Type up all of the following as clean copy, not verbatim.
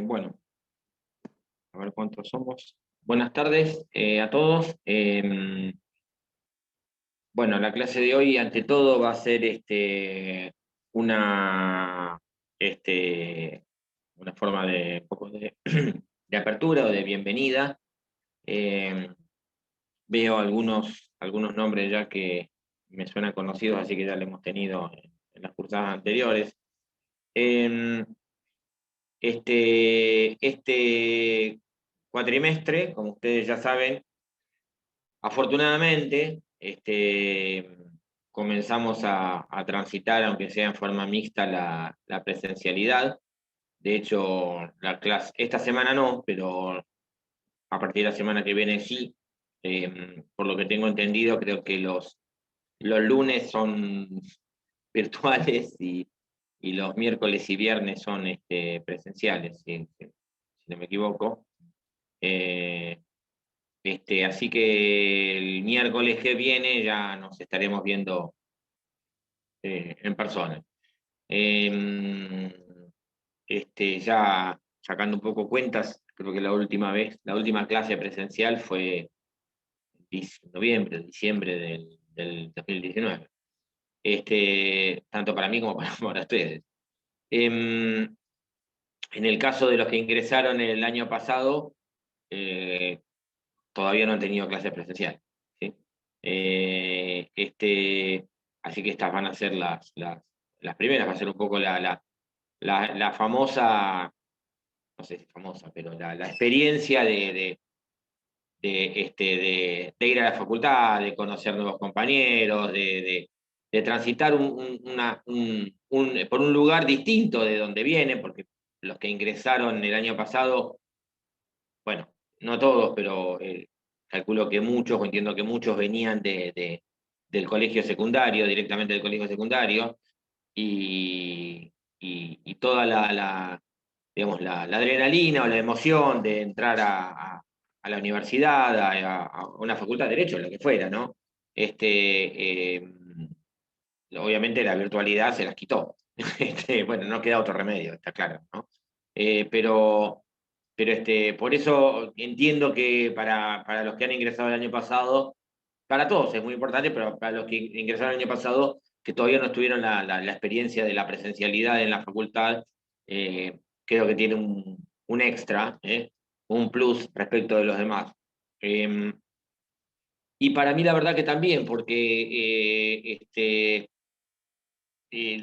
Bueno, a ver cuántos somos. Buenas tardes a todos. Bueno, la clase de hoy, ante todo, va a ser una, una forma de, un poco de apertura o de bienvenida. Eh, Veo algunos nombres ya que me suenan conocidos, así que ya lo hemos tenido en las cursadas anteriores. Eh, este cuatrimestre, como ustedes ya saben, afortunadamente, comenzamos a transitar, aunque sea en forma mixta, la presencialidad. De hecho, la clase, esta semana no, pero a partir de la semana que viene sí. Por lo que tengo entendido, creo que los lunes son virtuales y los miércoles y viernes son presenciales, si no me equivoco. Eh, Así que el miércoles que viene ya nos estaremos viendo en persona. Eh, ya sacando un poco cuentas, creo que la última clase presencial fue noviembre, diciembre del 2019. Tanto para mí como para ustedes. En el caso de los que ingresaron el año pasado, eh, todavía no han tenido clases presenciales. ¿Sí? Así que estas van a ser las primeras, va a ser un poco la famosa, no sé si famosa, pero la experiencia de ir a la facultad, de conocer nuevos compañeros, de transitar por un lugar distinto de donde vienen, porque los que ingresaron el año pasado, bueno, no todos, pero calculo que muchos, o entiendo que muchos venían del colegio secundario, directamente del colegio secundario, y toda digamos, la adrenalina o la emoción de entrar a la universidad, a una facultad de Derecho, lo que fuera, ¿no? Obviamente la virtualidad se las quitó. Bueno, no queda otro remedio, está claro, ¿no? Pero por eso entiendo que para los que han ingresado el año pasado, para todos es muy importante, pero para los que ingresaron el año pasado, que todavía no tuvieron la experiencia de la presencialidad en la facultad, creo que tiene un extra, un plus respecto de los demás. Eh, y para mí la verdad que también, porque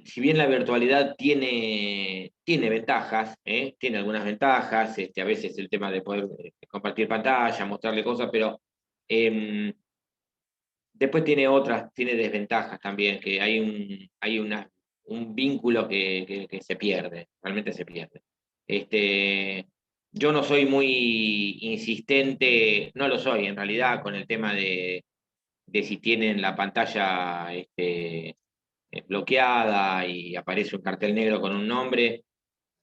si bien la virtualidad tiene ventajas, tiene algunas ventajas, a veces el tema de poder compartir pantalla, mostrarle cosas, pero eh, después tiene desventajas también, que un vínculo que se pierde, realmente se pierde. Yo no soy muy insistente, no lo soy en realidad, con el tema de si tienen la pantalla bloqueada y aparece un cartel negro con un nombre.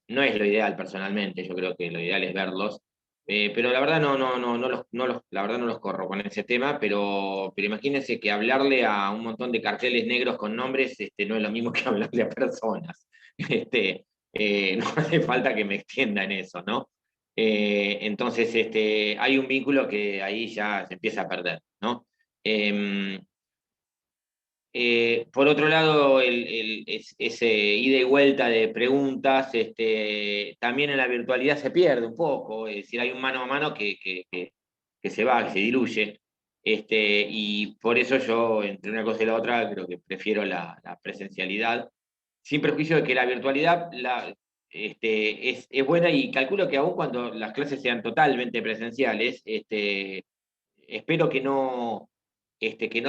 No es lo ideal personalmente, yo creo que lo ideal es verlos. Pero la verdad la verdad no los corro con ese tema, pero imagínense que hablarle a un montón de carteles negros con nombres no es lo mismo que hablarle a personas. No hace falta que me extienda en eso, ¿no? Entonces, hay un vínculo que ahí ya se empieza a perder, ¿no? Eh, por otro lado, ese ida y vuelta de preguntas, también en la virtualidad se pierde un poco, es decir, hay un mano a mano que se va, que se diluye, y por eso yo, entre una cosa y la otra, creo que prefiero la presencialidad, sin perjuicio de que la virtualidad es buena y calculo que aun cuando las clases sean totalmente presenciales, espero que no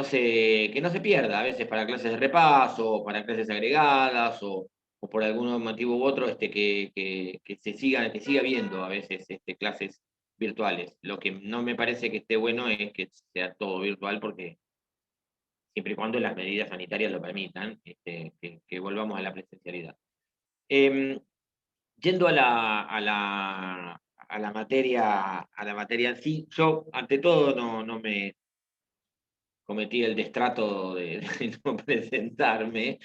se pierda a veces para clases de repaso, para clases agregadas o por algún motivo u otro que siga habiendo a veces clases virtuales. Lo que no me parece que esté bueno es que sea todo virtual porque siempre y cuando las medidas sanitarias lo permitan, que volvamos a la presencialidad. Eh, Yendo a la materia en sí, yo ante todo no me cometí el destrato de no presentarme.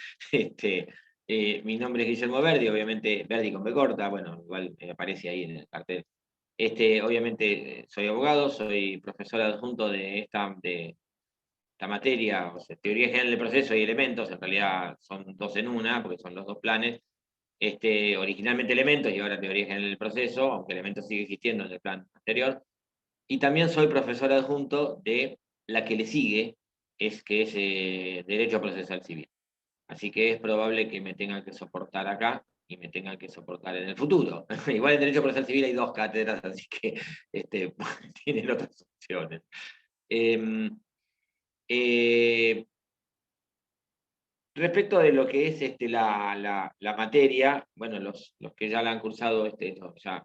Mi nombre es Guillermo Verdi, obviamente Verdi con B corta, bueno, igual aparece ahí en el cartel. Obviamente soy abogado, soy profesor adjunto de esta materia, o sea, teoría general del proceso y elementos, en realidad son dos en una, porque son los dos planes. Originalmente elementos y ahora teoría general del proceso, aunque elementos sigue existiendo en el plan anterior. Y también soy profesor adjunto de la que le sigue, que es Derecho Procesal Civil. Así que es probable que me tengan que soportar acá y me tengan que soportar en el futuro. Igual en Derecho Procesal Civil hay dos cátedras, así que tienen otras opciones. Em, eh, Respecto de lo que es la materia, bueno, los que ya la han cursado, ya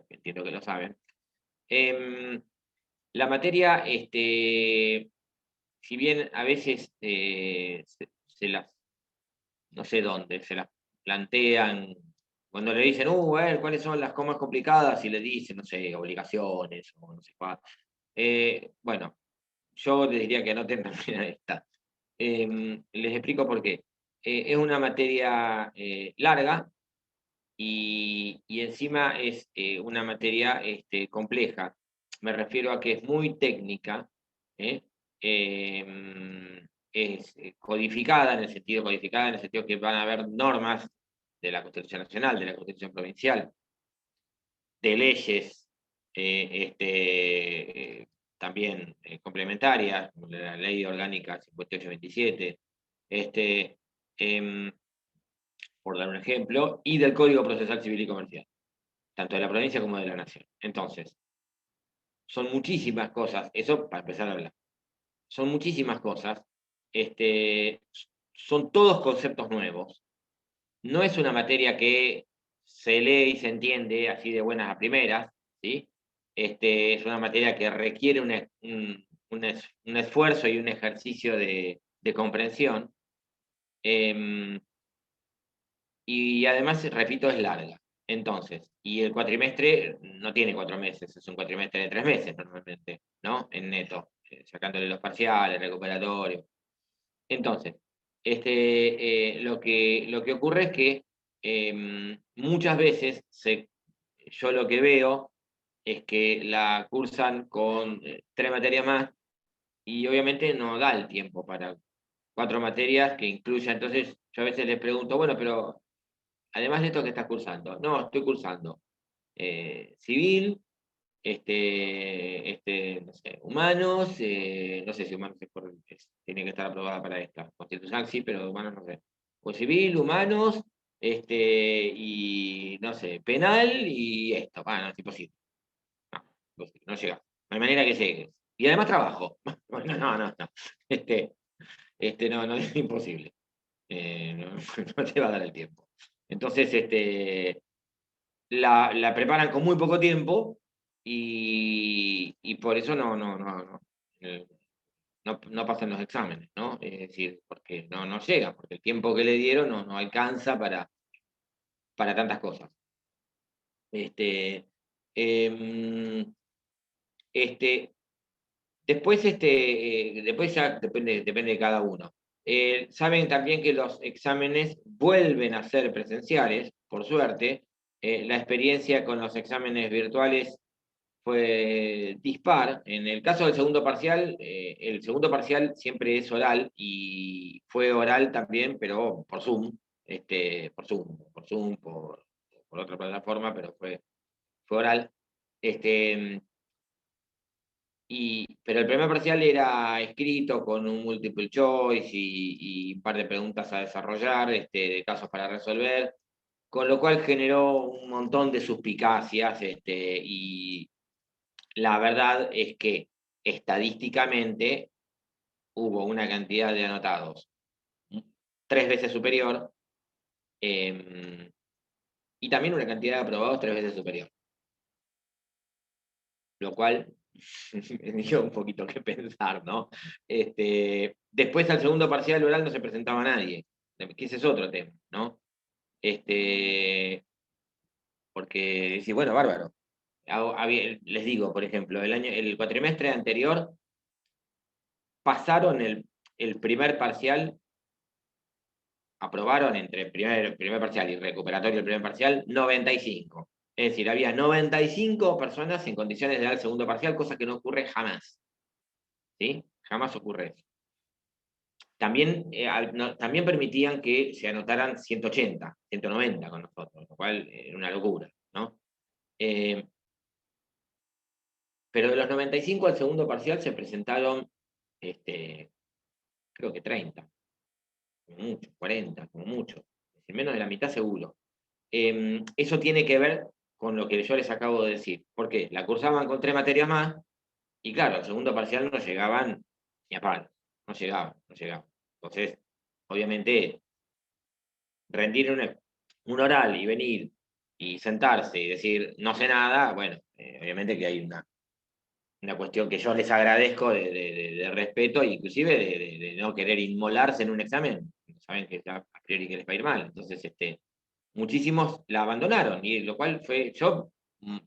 entiendo que lo saben. La materia, si bien a veces se las, no sé dónde, se las plantean, cuando le dicen, a ver, ¿cuáles son las comas complicadas? Y le dicen, no sé, obligaciones o no sé cuál. Bueno, yo les diría que anoten también a esta. Les explico por qué. Es una materia larga y encima es una materia compleja. Me refiero a que es muy técnica, ¿eh? Es codificada en el sentido que van a haber normas de la Constitución Nacional, de la Constitución Provincial, de leyes también complementarias, como la Ley Orgánica 5827, este, em, por dar un ejemplo, y del Código Procesal Civil y Comercial, tanto de la provincia como de la nación. Entonces, son muchísimas cosas, eso para empezar a hablar, son muchísimas cosas, este, son todos conceptos nuevos, no es una materia que se lee y se entiende así de buenas a primeras, ¿sí? Es una materia que requiere un esfuerzo y un ejercicio de comprensión, y además, repito, es larga. Entonces, y el cuatrimestre no tiene 4 meses, es un cuatrimestre de 3 meses normalmente, ¿no? En neto, sacándole los parciales, recuperatorio. Entonces, lo que ocurre es que muchas veces yo lo que veo es que la cursan con 3 materias más y obviamente no da el tiempo para 4 materias que incluya. Entonces, yo a veces les pregunto, bueno, pero además de esto que estás cursando, no, estoy cursando civil, no sé, humanos, no sé si humanos tiene que estar aprobada para esta, constitucional sí, pero humanos no sé. Pues civil, humanos, y no sé, penal y esto. No, es imposible. No, imposible, no llega. No hay manera que llegues. Y además trabajo. Bueno, no. Este, no, es imposible. No, no te va a dar el tiempo. Entonces, la preparan con muy poco tiempo y por eso eh, no pasan los exámenes, ¿no? Es decir, porque no llega, porque el tiempo que le dieron no alcanza para tantas cosas. Em, este, después ya depende de cada uno. Saben también que los exámenes vuelven a ser presenciales, por suerte. La experiencia con los exámenes virtuales fue dispar. En el caso del segundo parcial, el segundo parcial siempre es oral y fue oral también, pero por Zoom, por otra plataforma, pero fue oral. Este, pero el primer parcial era escrito con un multiple choice y un par de preguntas a desarrollar, de casos para resolver, con lo cual generó un montón de suspicacias, y la verdad es que estadísticamente hubo una cantidad de anotados 3 veces superior, eh, y también una cantidad de aprobados 3 veces superior, lo cual me dio un poquito que pensar, ¿no? Después al segundo parcial oral no se presentaba nadie, que ese es otro tema, ¿no? Porque sí, bueno, bárbaro. Les digo, por ejemplo, el cuatrimestre anterior pasaron el primer parcial aprobaron entre primer parcial y recuperatorio del primer parcial 95. Es decir, había 95 personas en condiciones de dar el segundo parcial, cosa que no ocurre jamás. ¿Sí? Jamás ocurre eso. También, también permitían que se anotaran 180, 190 con nosotros, lo cual era una locura, ¿no? Pero de los 95 al segundo parcial se presentaron, creo que 30, como mucho, 40, como mucho, menos de la mitad seguro. Eso tiene que ver con lo que yo les acabo de decir. ¿Por qué? La cursaban con 3 materias más, y claro, al segundo parcial no llegaban ni a palo, no llegaban. Entonces, obviamente, rendir un oral y venir y sentarse y decir no sé nada, bueno, obviamente que hay una cuestión que yo les agradezco de respeto, inclusive de no querer inmolarse en un examen, saben que a priori que les va a ir mal. Entonces, muchísimos la abandonaron, y lo cual fue, yo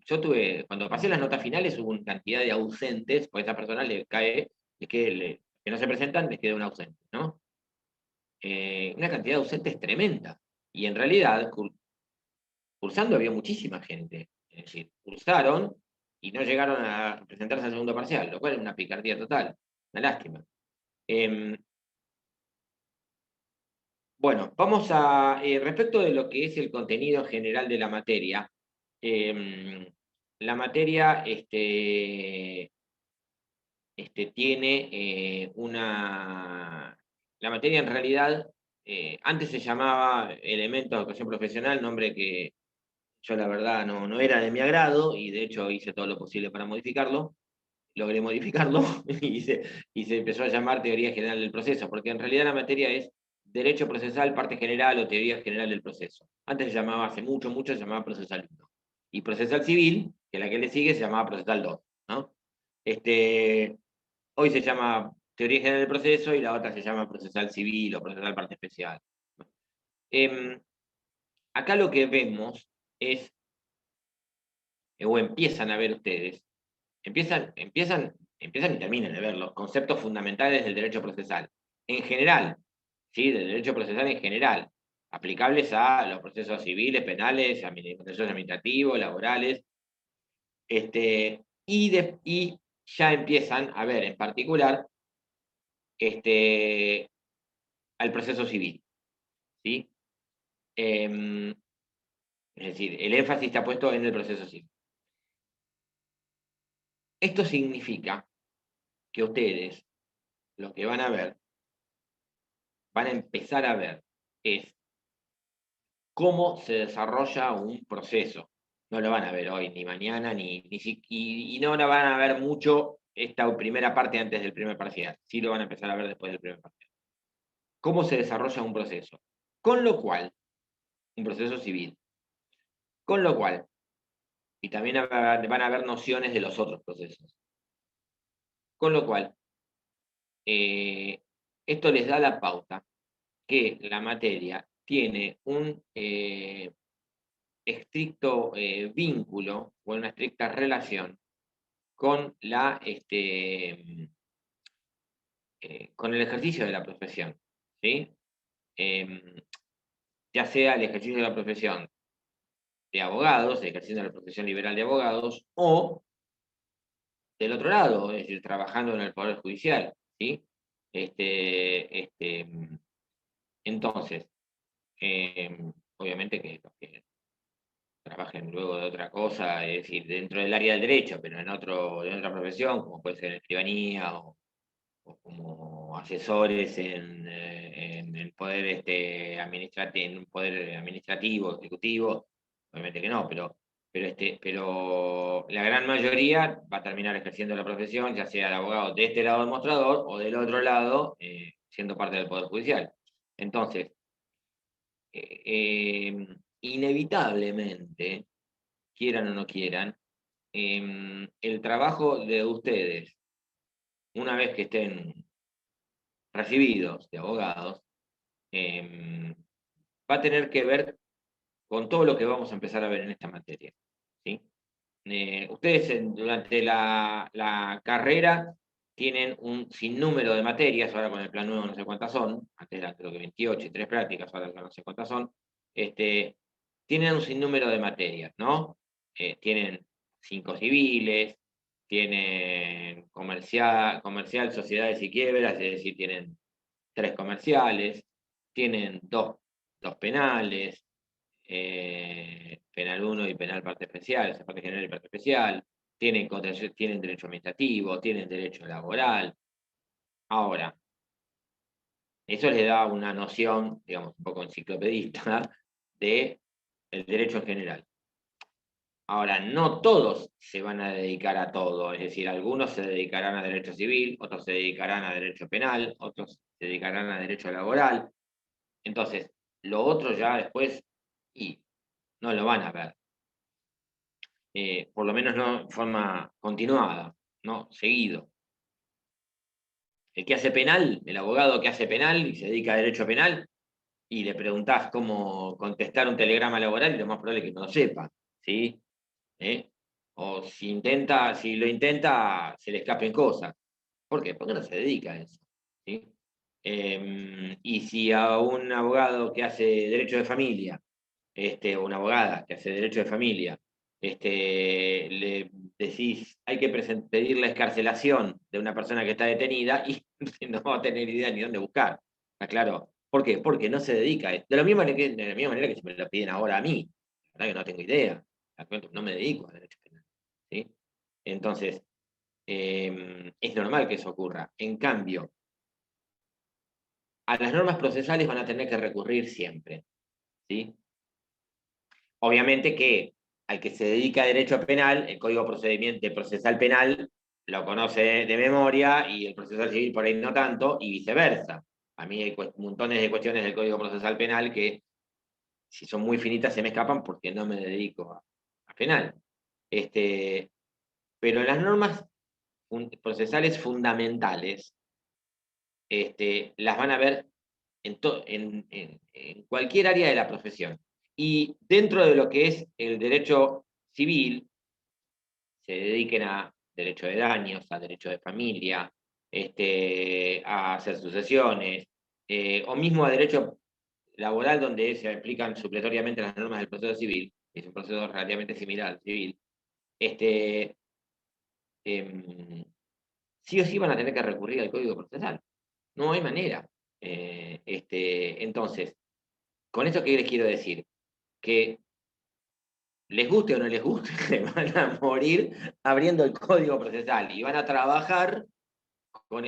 tuve, cuando pasé las notas finales hubo una cantidad de ausentes, porque a esa persona le cae, que no se presentan, les queda un ausente, ¿no? Una cantidad de ausentes tremenda. Y en realidad, cursando había muchísima gente. Es decir, cursaron y no llegaron a presentarse al segundo parcial, lo cual es una picardía total, una lástima. Bueno, vamos a, respecto de lo que es el contenido general de la materia, la materia tiene la materia en realidad, antes se llamaba elementos de educación profesional, nombre que yo la verdad no era de mi agrado, y de hecho hice todo lo posible para modificarlo, logré modificarlo y se empezó a llamar teoría general del proceso, porque en realidad la materia es derecho procesal, parte general o teoría general del proceso. Antes se llamaba, hace mucho, se llamaba procesal 1. Y procesal civil, que es la que le sigue, se llamaba procesal 2, ¿no? Hoy se llama teoría general del proceso y la otra se llama procesal civil o procesal parte especial. Acá lo que vemos es, o empiezan a ver ustedes, empiezan y terminan de ver los conceptos fundamentales del derecho procesal. En general, ¿sí? Del derecho procesal en general, aplicables a los procesos civiles, penales, procesos administrativos, laborales, y ya empiezan a ver en particular al proceso civil, ¿sí? Es decir, el énfasis está puesto en el proceso civil. Esto significa que ustedes lo que van a empezar a ver es cómo se desarrolla un proceso. No lo van a ver hoy, ni mañana, y no lo van a ver mucho esta primera parte antes del primer parcial. Sí lo van a empezar a ver después del primer parcial. ¿Cómo se desarrolla un proceso? Con lo cual, un proceso civil. Con lo cual, y también van a haber nociones de los otros procesos. Con lo cual, esto les da la pauta que la materia tiene un estricto vínculo o una estricta relación con con el ejercicio de la profesión, ¿sí? Ya sea el ejercicio de la profesión de abogados, ejerciendo la profesión liberal de abogados, o del otro lado, es decir, trabajando en el Poder Judicial, ¿sí? Entonces, obviamente que los que trabajen luego de otra cosa, es decir, dentro del área del derecho, pero en otra profesión, como puede ser en escribanía o como asesores en el poder en un poder administrativo, ejecutivo, obviamente que no, pero la gran mayoría va a terminar ejerciendo la profesión, ya sea el abogado de este lado del mostrador o del otro lado, siendo parte del Poder Judicial. Entonces, inevitablemente, quieran o no quieran, el trabajo de ustedes, una vez que estén recibidos de abogados, va a tener que ver con todo lo que vamos a empezar a ver en esta materia, ¿sí? Ustedes durante la carrera tienen un sinnúmero de materias, ahora con el plan nuevo no sé cuántas son, antes era creo que 28 y 3 prácticas, ahora no sé cuántas son, tienen un sinnúmero de materias, ¿no? Tienen 5 civiles, tienen comercial, sociedades y quiebras, es decir, tienen 3 comerciales, tienen dos penales, penal 1 y penal parte especial, o sea, parte general y parte especial, tienen derecho administrativo, tienen derecho laboral. Ahora, eso les da una noción, digamos, un poco enciclopedista, de el derecho en general. Ahora, no todos se van a dedicar a todo, es decir, algunos se dedicarán a derecho civil, otros se dedicarán a derecho penal, otros se dedicarán a derecho laboral. Entonces, lo otro ya después, y no lo van a ver. Por lo menos no en forma continuada, no seguido. El que hace penal, el abogado que hace penal y se dedica a derecho penal, y le preguntás cómo contestar un telegrama laboral, y lo más probable es que no lo sepa, ¿sí? O si lo intenta, se le escapen cosas. ¿Por qué? Porque no se dedica a eso, ¿sí? Y si a un abogado que hace derecho de familia, o una abogada que hace derecho de familia, le decís, hay que pedir la excarcelación de una persona que está detenida y no va a tener idea ni dónde buscar. ¿Está claro? ¿Por qué? Porque no se dedica a esto. De la misma manera que si me lo piden ahora a mí, la verdad que no tengo idea. No me dedico a derecho penal. ¿Sí? Entonces, es normal que eso ocurra. En cambio, a las normas procesales van a tener que recurrir siempre. ¿Sí? Obviamente que al que se dedica a derecho penal, el Código Procesal Penal lo conoce de memoria y el procesal civil por ahí no tanto, y viceversa. A mí hay montones de cuestiones del Código Procesal Penal que, si son muy finitas, se me escapan porque no me dedico a penal. Pero las normas procesales fundamentales las van a ver en cualquier área de la profesión. Y dentro de lo que es el derecho civil, se dediquen a derecho de daños, a derecho de familia, a hacer sucesiones, o mismo a derecho laboral, donde se aplican supletoriamente las normas del proceso civil, que es un proceso relativamente similar al civil, sí o sí van a tener que recurrir al Código Procesal. No hay manera. Entonces, con esto, ¿qué les quiero decir? Que les guste o no les guste, van a morir abriendo el Código Procesal y van a trabajar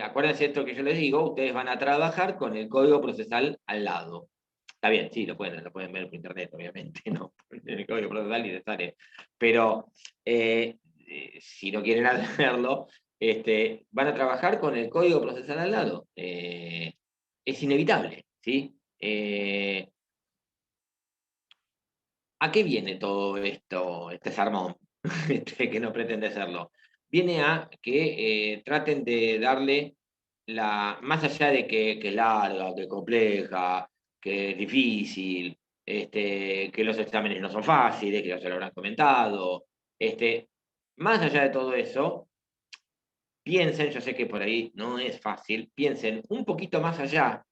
acuérdense esto que yo les digo, ustedes van a trabajar con el Código Procesal al lado. Está bien, sí, lo pueden ver por internet, obviamente, ¿no? El Código Procesal y de sale. Pero si no quieren hacerlo, van a trabajar con el Código Procesal al lado. Es inevitable, ¿sí? ¿A qué viene todo esto, este sermón? Que no pretende serlo. Viene a que traten de darle más allá de que es larga, que es compleja, que es difícil, que los exámenes no son fáciles, que ya se lo habrán comentado, más allá de todo eso, piensen, yo sé que por ahí no es fácil, piensen un poquito más allá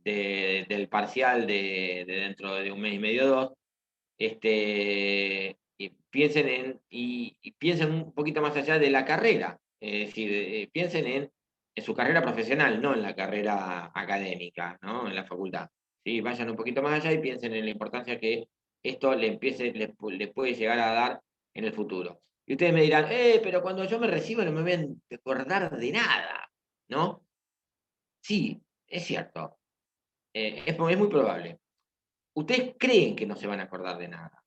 del parcial de dentro de un mes y medio, dos, y piensen un poquito más allá de la carrera, es decir, piensen en su carrera profesional, no en la carrera académica, ¿no? En la facultad. ¿Sí? Vayan un poquito más allá y piensen en la importancia que esto le puede llegar a dar en el futuro. Y ustedes me dirán, pero cuando yo me recibo no me voy a acordar de nada, ¿no? Sí, es cierto, es muy probable. Ustedes creen que no se van a acordar de nada.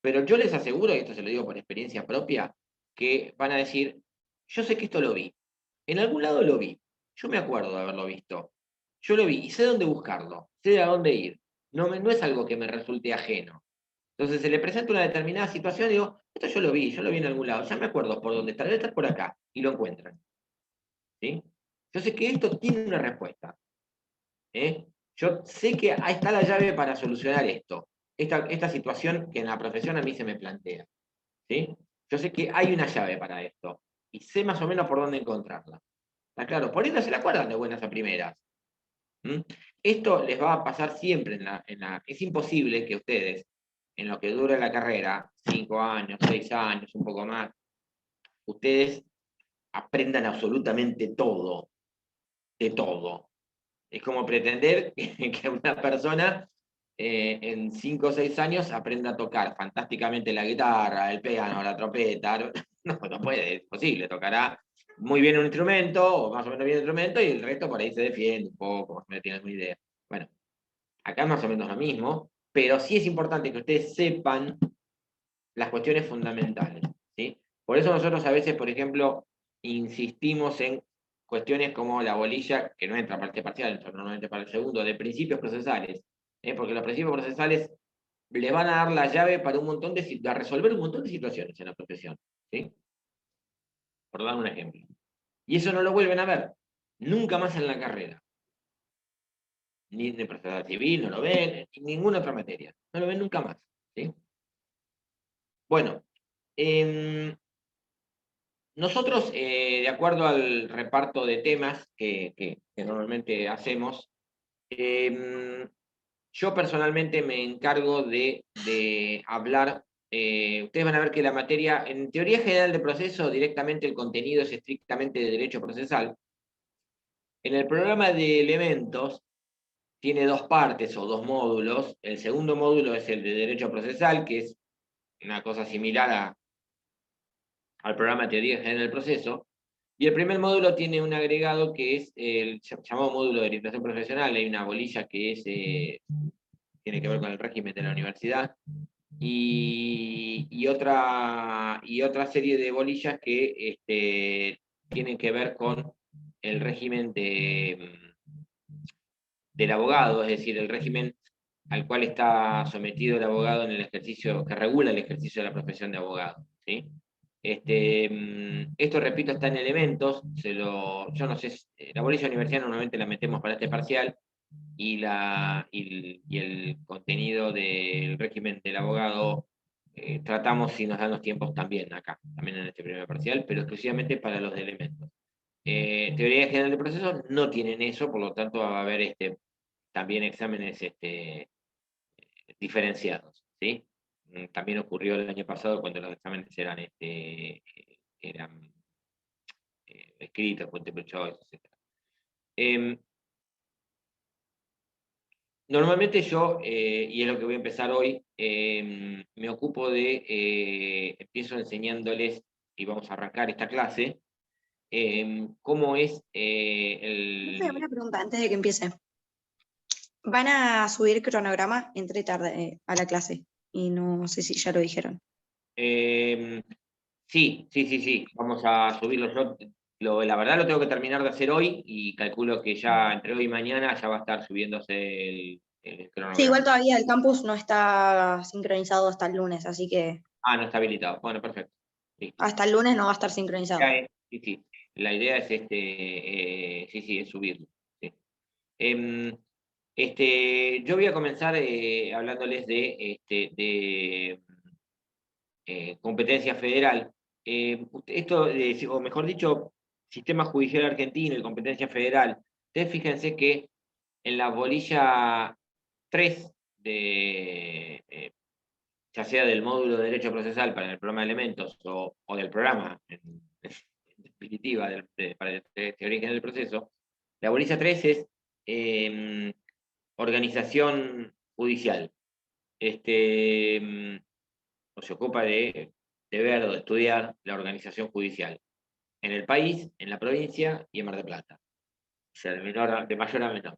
Pero yo les aseguro, y esto se lo digo por experiencia propia, que van a decir, yo sé que esto lo vi, en algún lado lo vi, yo me acuerdo de haberlo visto, yo lo vi y sé dónde buscarlo, sé a dónde ir, no es algo que me resulte ajeno. Entonces se le presenta una determinada situación y digo, esto yo lo vi en algún lado, ya me acuerdo por dónde está, debe estar por acá, y lo encuentran. ¿Sí? Yo sé que esto tiene una respuesta. ¿Eh? Yo sé que ahí está la llave para solucionar esto, esta situación que en la profesión a mí se me plantea. ¿Sí? Yo sé que hay una llave para esto y sé más o menos por dónde encontrarla. ¿Está claro? Por ahí no se la acuerdan de buenas a primeras. ¿Mm? Esto les va a pasar siempre Es imposible que ustedes, en lo que dura la carrera, 5 años, 6 años, un poco más, ustedes aprendan absolutamente todo, de todo. Es como pretender que una persona en 5 o 6 años aprenda a tocar fantásticamente la guitarra, el piano, la trompeta. No, no puede, es posible. Tocará muy bien un instrumento, o más o menos bien un instrumento, y el resto por ahí se defiende un poco, más o menos tiene alguna idea. Bueno, acá es más o menos lo mismo, pero sí es importante que ustedes sepan las cuestiones fundamentales, ¿sí? Por eso nosotros a veces, por ejemplo, insistimos en cuestiones como la bolilla, que no entra para este parcial, entra normalmente para el segundo, de principios procesales, porque los principios procesales les van a dar la llave para a resolver un montón de situaciones en la profesión, ¿sí? Por dar un ejemplo. Y eso no lo vuelven a ver, nunca más en la carrera. Ni en el procesal civil, no lo ven, en ninguna otra materia. No lo ven nunca más, ¿sí? Bueno, nosotros, de acuerdo al reparto de temas que normalmente hacemos, yo personalmente me encargo de hablar. Ustedes van a ver que la materia, en teoría general de proceso, directamente el contenido es estrictamente de derecho procesal. En el programa de elementos tiene dos partes o dos módulos. El segundo módulo es el de derecho procesal, que es una cosa similar al programa de teoría general del proceso. Y el primer módulo tiene un agregado que es el llamado módulo de orientación profesional. Hay una bolilla que tiene que ver con el régimen de la universidad. Y otra serie de bolillas que tienen que ver con el régimen del abogado, es decir, el régimen al cual está sometido el abogado en el ejercicio, que regula el ejercicio de la profesión de abogado, ¿sí? Esto, repito, está en elementos, yo no sé, la bolilla universitaria normalmente la metemos para este parcial, y el contenido del régimen del abogado tratamos si nos dan los tiempos también acá, también en este primer parcial, pero exclusivamente para los de elementos. Teoría general de procesos no tienen eso, por lo tanto va a haber también exámenes diferenciados, ¿sí? También ocurrió el año pasado cuando los exámenes eran escritos, multiple choice, etc. Normalmente yo, y es lo que voy a empezar hoy, me ocupo empiezo enseñándoles, y vamos a arrancar esta clase, cómo es Una pregunta antes de que empiece. Van a subir cronograma, entré tarde a la clase y no sé si ya lo dijeron. Sí, vamos a subirlo. La verdad lo tengo que terminar de hacer hoy y calculo que ya entre hoy y mañana ya va a estar subiéndose el Sí, cronograma. igual todavía el campus no está sincronizado hasta el lunes, así que Ah, no está habilitado. Bueno, perfecto. Listo. hasta el lunes no va a estar sincronizado. Sí. La idea es sí, es subirlo. Sí. Em, yo voy a comenzar hablándoles de competencia federal. Esto, o mejor dicho, sistema judicial argentino y competencia federal. Ustedes fíjense que en la bolilla 3 ya sea del módulo de Derecho Procesal para el programa de elementos o del programa, en definitiva, para el origen del proceso, la bolilla 3 es organización judicial. O se ocupa de ver o de estudiar la organización judicial en el país, en la provincia y en Mar del Plata. O sea, de mayor a menor.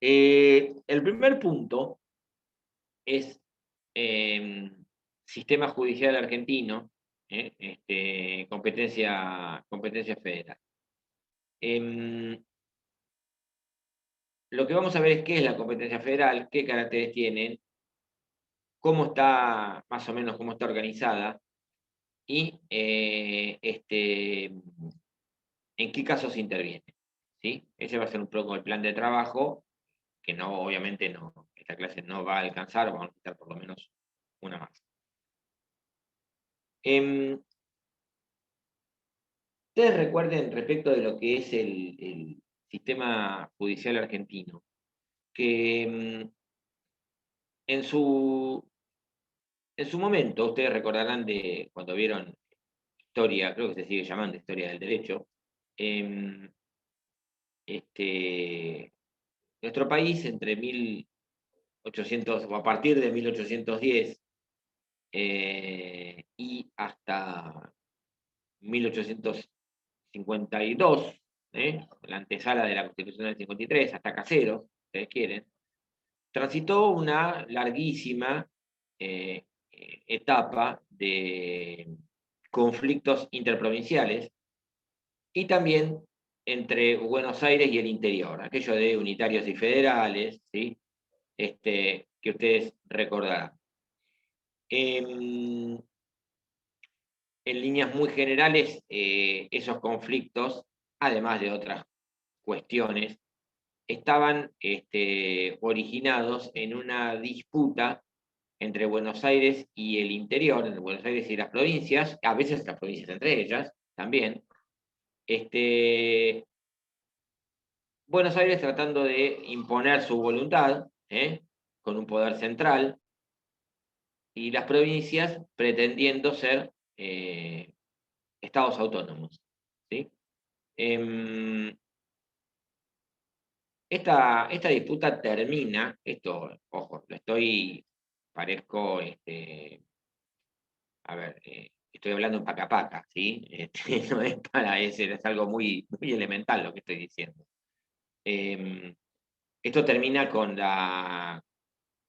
El primer punto es sistema judicial argentino, competencia federal. Lo que vamos a ver es qué es la competencia federal, qué caracteres tienen, cómo está, más o menos, cómo está organizada y en qué casos interviene. ¿Sí? Ese va a ser un poco el plan de trabajo, que no, obviamente no, esta clase no va a alcanzar, vamos a necesitar por lo menos una más. ustedes recuerden respecto de lo que es el sistema judicial argentino, que en su momento, ustedes recordarán de cuando vieron historia, creo que se sigue llamando historia del derecho, nuestro país entre 1800, o a partir de 1810 y hasta 1852, la antesala de la Constitución del 53, hasta Caseros, si ustedes quieren, transitó una larguísima etapa de conflictos interprovinciales y también entre Buenos Aires y el interior, aquello de unitarios y federales, ¿sí? Que ustedes recordarán. En líneas muy generales, esos conflictos, además de otras cuestiones, estaban originados en una disputa entre Buenos Aires y el interior, entre Buenos Aires y las provincias, a veces las provincias entre ellas también. Buenos Aires tratando de imponer su voluntad, con un poder central, y las provincias pretendiendo ser estados autónomos, ¿sí? Esta disputa termina, esto, ojo, parezco, estoy hablando en paca-paca, ¿sí? No es para ese, es algo muy, muy elemental lo que estoy diciendo. Esto termina con la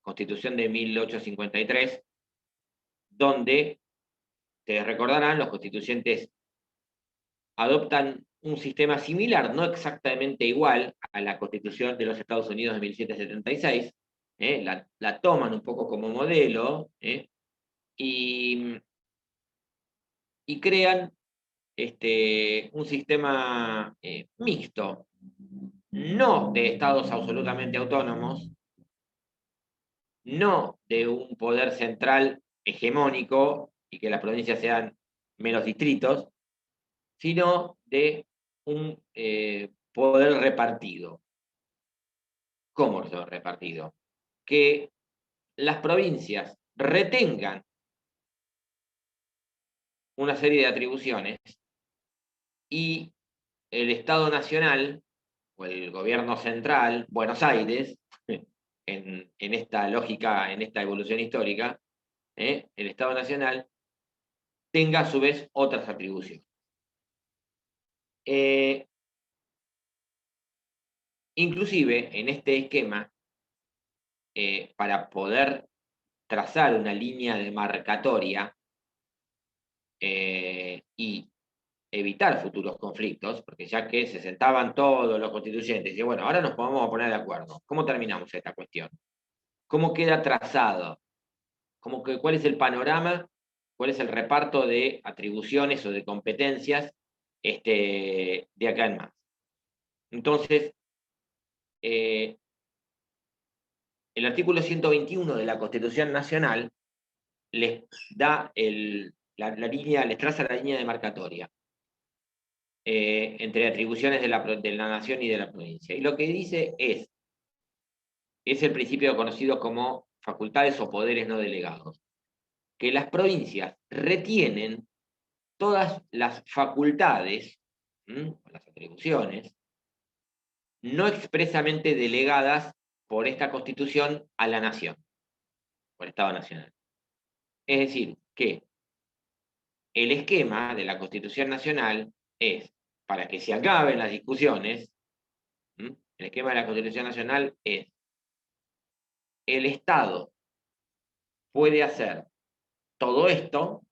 Constitución de 1853, donde, ustedes recordarán, los constituyentes adoptan un sistema similar, no exactamente igual a la Constitución de los Estados Unidos de 1776, la toman un poco como modelo, y crean un sistema mixto, no de estados absolutamente autónomos, no de un poder central hegemónico y que las provincias sean menos distritos, sino de un poder repartido. ¿Cómo es repartido? Que las provincias retengan una serie de atribuciones y el Estado Nacional o el gobierno central, Buenos Aires, en esta lógica, en esta evolución histórica, el Estado Nacional tenga a su vez otras atribuciones. Inclusive, en este esquema, para poder trazar una línea demarcatoria y evitar futuros conflictos, porque ya que se sentaban todos los constituyentes y bueno, ahora nos vamos a poner de acuerdo. ¿Cómo terminamos esta cuestión? ¿Cómo queda trazado? ¿Cuál es el panorama? ¿Cuál es el reparto de atribuciones o de competencias de acá en más? Entonces, el artículo 121 de la Constitución Nacional les da la línea, les traza la línea demarcatoria entre atribuciones de la nación y de la provincia. Y lo que dice es el principio conocido como facultades o poderes no delegados, que las provincias retienen todas las facultades, las atribuciones, no expresamente delegadas por esta Constitución a la nación, por el Estado Nacional. Es decir, que el esquema de la Constitución Nacional es, para que se acaben las discusiones, el esquema de la Constitución Nacional es: el Estado puede hacer todo esto,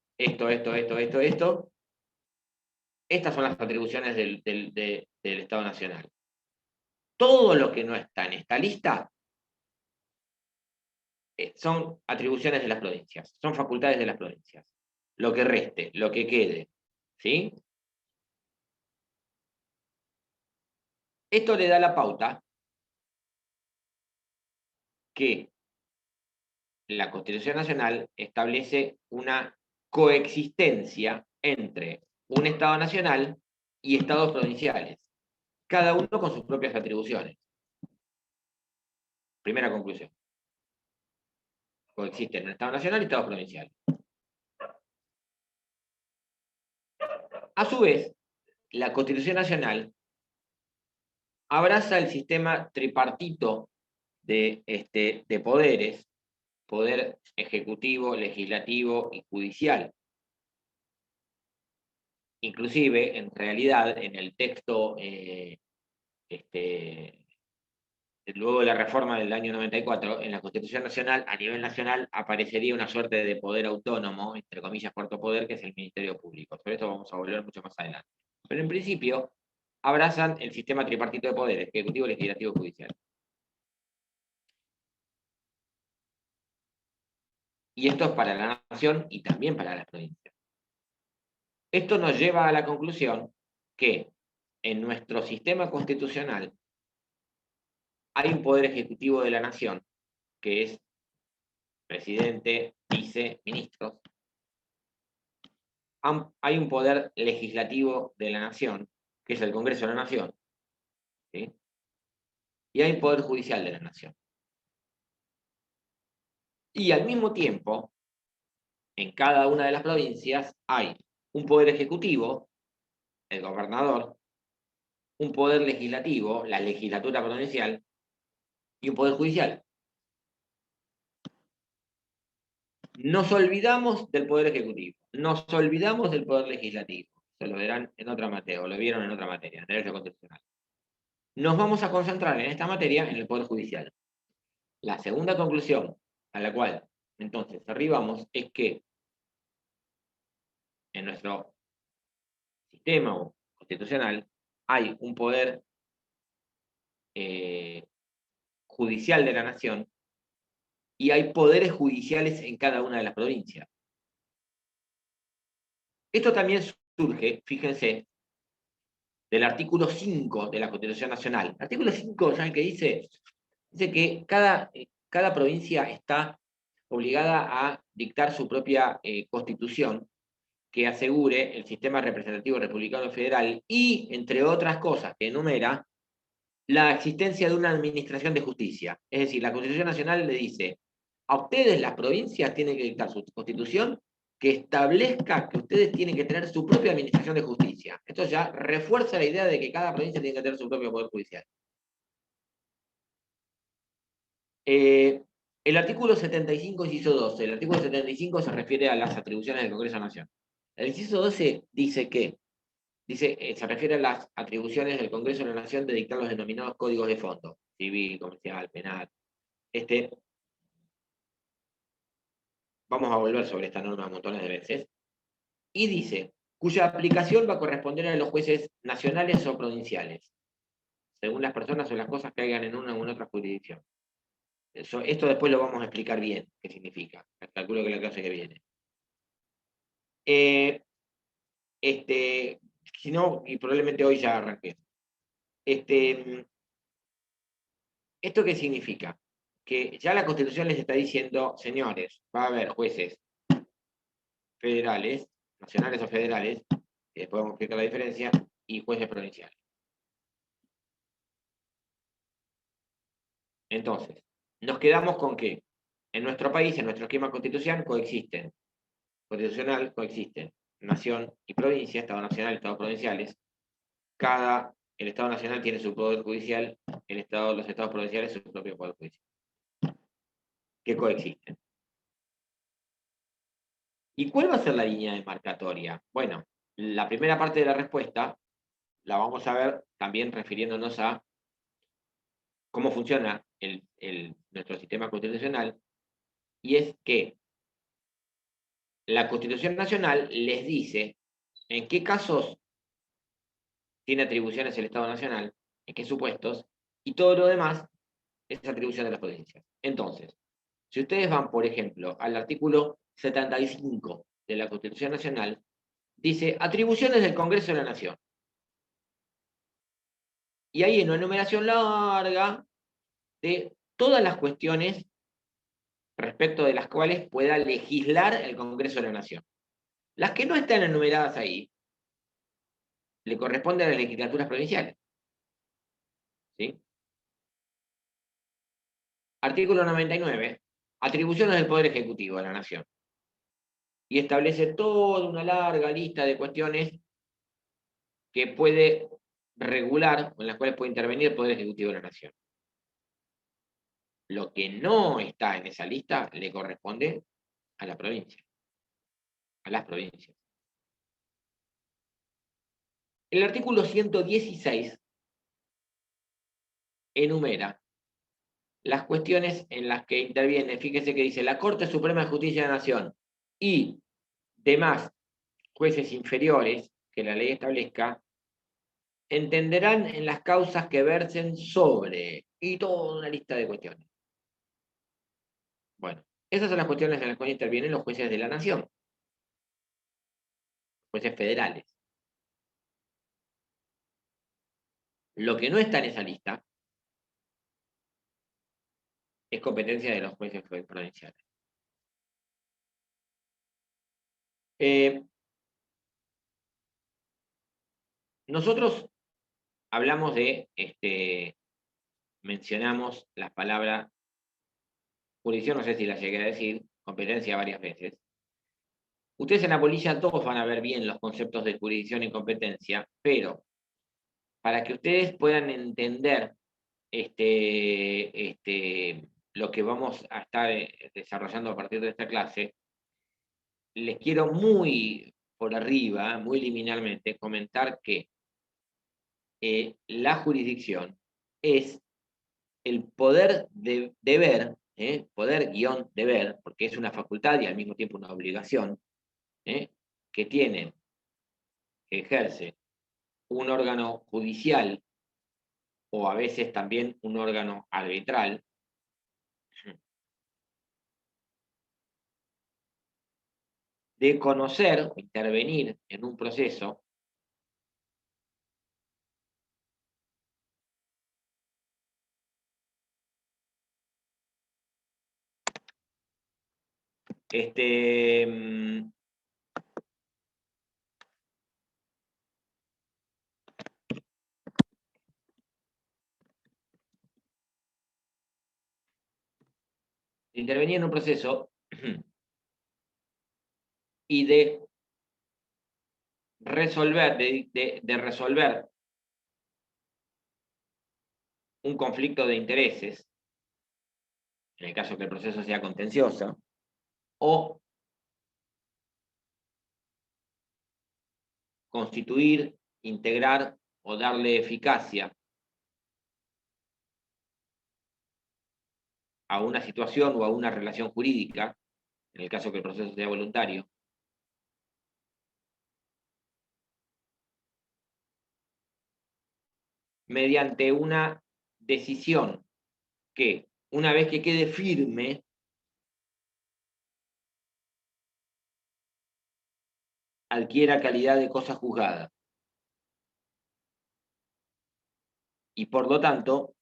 estas son las atribuciones del Estado Nacional. Todo lo que no está en esta lista son atribuciones de las provincias, son facultades de las provincias. Lo que reste, lo que quede, ¿sí? Esto le da la pauta que la Constitución Nacional establece una coexistencia entre un Estado Nacional y estados provinciales, cada uno con sus propias atribuciones. Primera conclusión. Coexisten un Estado nacional y estados provinciales. A su vez, la Constitución Nacional abraza el sistema tripartito de poderes, poder ejecutivo, legislativo y judicial. Inclusive, en realidad, en el texto, luego de la reforma del año 94, en la Constitución Nacional, a nivel nacional, aparecería una suerte de poder autónomo, entre comillas, cuarto poder, que es el Ministerio Público. Sobre esto vamos a volver mucho más adelante. Pero en principio, abrazan el sistema tripartito de poderes, ejecutivo, legislativo y judicial. Y esto es para la nación y también para las provincias. Esto nos lleva a la conclusión que en nuestro sistema constitucional hay un poder ejecutivo de la nación, que es presidente, vice, ministros. Hay un poder legislativo de la nación, que es el Congreso de la Nación. ¿Sí? Y hay un poder judicial de la nación. Y al mismo tiempo, en cada una de las provincias hay un poder ejecutivo, el gobernador, un poder legislativo, la legislatura provincial, y un poder judicial. Nos olvidamos del poder ejecutivo, nos olvidamos del poder legislativo. Se lo verán en otra materia, o lo vieron en otra materia, en derecho constitucional. Nos vamos a concentrar en esta materia en el poder judicial. La segunda conclusión a la cual entonces arribamos es que en nuestro sistema constitucional hay un poder judicial de la nación y hay poderes judiciales en cada una de las provincias. Esto también surge, fíjense, del artículo 5 de la Constitución Nacional. El artículo 5, ¿saben qué dice? Dice que cada provincia está obligada a dictar su propia constitución que asegure el sistema representativo republicano federal y, entre otras cosas que enumera, la existencia de una administración de justicia. Es decir, la Constitución Nacional le dice, a ustedes las provincias tienen que dictar su constitución que establezca que ustedes tienen que tener su propia administración de justicia. Esto ya refuerza la idea de que cada provincia tiene que tener su propio poder judicial. El artículo 75, inciso 12. El artículo 75 se refiere a las atribuciones del Congreso de la Nación. El inciso 12 dice que se refiere a las atribuciones del Congreso de la Nación de dictar los denominados códigos de fondo, civil, comercial, penal. Vamos a volver sobre esta norma montones de veces. Y dice, cuya aplicación va a corresponder a los jueces nacionales o provinciales, según las personas o las cosas que hagan en una u otra jurisdicción. Esto después lo vamos a explicar bien, qué significa. Calculo que la clase que viene. Si no, y probablemente hoy ya arranqué. ¿Esto qué significa? Que ya la Constitución les está diciendo, señores, va a haber jueces federales, nacionales o federales, que después vamos a explicar la diferencia, y jueces provinciales. Entonces, nos quedamos con que en nuestro país, en nuestro esquema constitucional, coexisten nación y provincia, Estado nacional y Estados provinciales. El Estado nacional tiene su poder judicial, los Estados provinciales su propio poder judicial, que coexisten. ¿Y cuál va a ser la línea demarcatoria? Bueno, la primera parte de la respuesta la vamos a ver también refiriéndonos a cómo funciona nuestro sistema constitucional, y es que la Constitución Nacional les dice en qué casos tiene atribuciones el Estado Nacional, en qué supuestos, y todo lo demás es atribución de las provincias. Entonces, si ustedes van, por ejemplo, al artículo 75 de la Constitución Nacional, dice atribuciones del Congreso de la Nación. Y hay una enumeración larga de todas las cuestiones respecto de las cuales pueda legislar el Congreso de la Nación. Las que no están enumeradas ahí, le corresponde a las legislaturas provinciales. ¿Sí? Artículo 99. Atribuciones del Poder Ejecutivo de la Nación. Y establece toda una larga lista de cuestiones que puede regular, o en las cuales puede intervenir el Poder Ejecutivo de la Nación. Lo que no está en esa lista le corresponde a la provincia, a las provincias. El artículo 116 enumera las cuestiones en las que interviene. Fíjese que dice la Corte Suprema de Justicia de la Nación y demás jueces inferiores que la ley establezca entenderán en las causas que versen sobre, y toda una lista de cuestiones. Bueno, esas son las cuestiones en las cuales intervienen los jueces de la Nación, jueces federales. Lo que no está en esa lista es competencia de los jueces provinciales. Nosotros hablamos de, mencionamos las palabras jurisdicción, no sé si la llegué a decir, competencia varias veces. Ustedes en la polilla todos van a ver bien los conceptos de jurisdicción y competencia, pero para que ustedes puedan entender lo que vamos a estar desarrollando a partir de esta clase, les quiero muy por arriba, muy liminalmente, comentar que la jurisdicción es el poder de deber, poder guión deber, porque es una facultad y al mismo tiempo una obligación, que tiene, que ejerce un órgano judicial o a veces también un órgano arbitral, de conocer, intervenir en un proceso intervenir en un proceso y de resolver, de resolver un conflicto de intereses, en el caso que el proceso sea contencioso, o constituir, integrar o darle eficacia a una situación o a una relación jurídica, en el caso que el proceso sea voluntario, mediante una decisión que, una vez que quede firme, adquiera calidad de cosa juzgada. Y por lo tanto,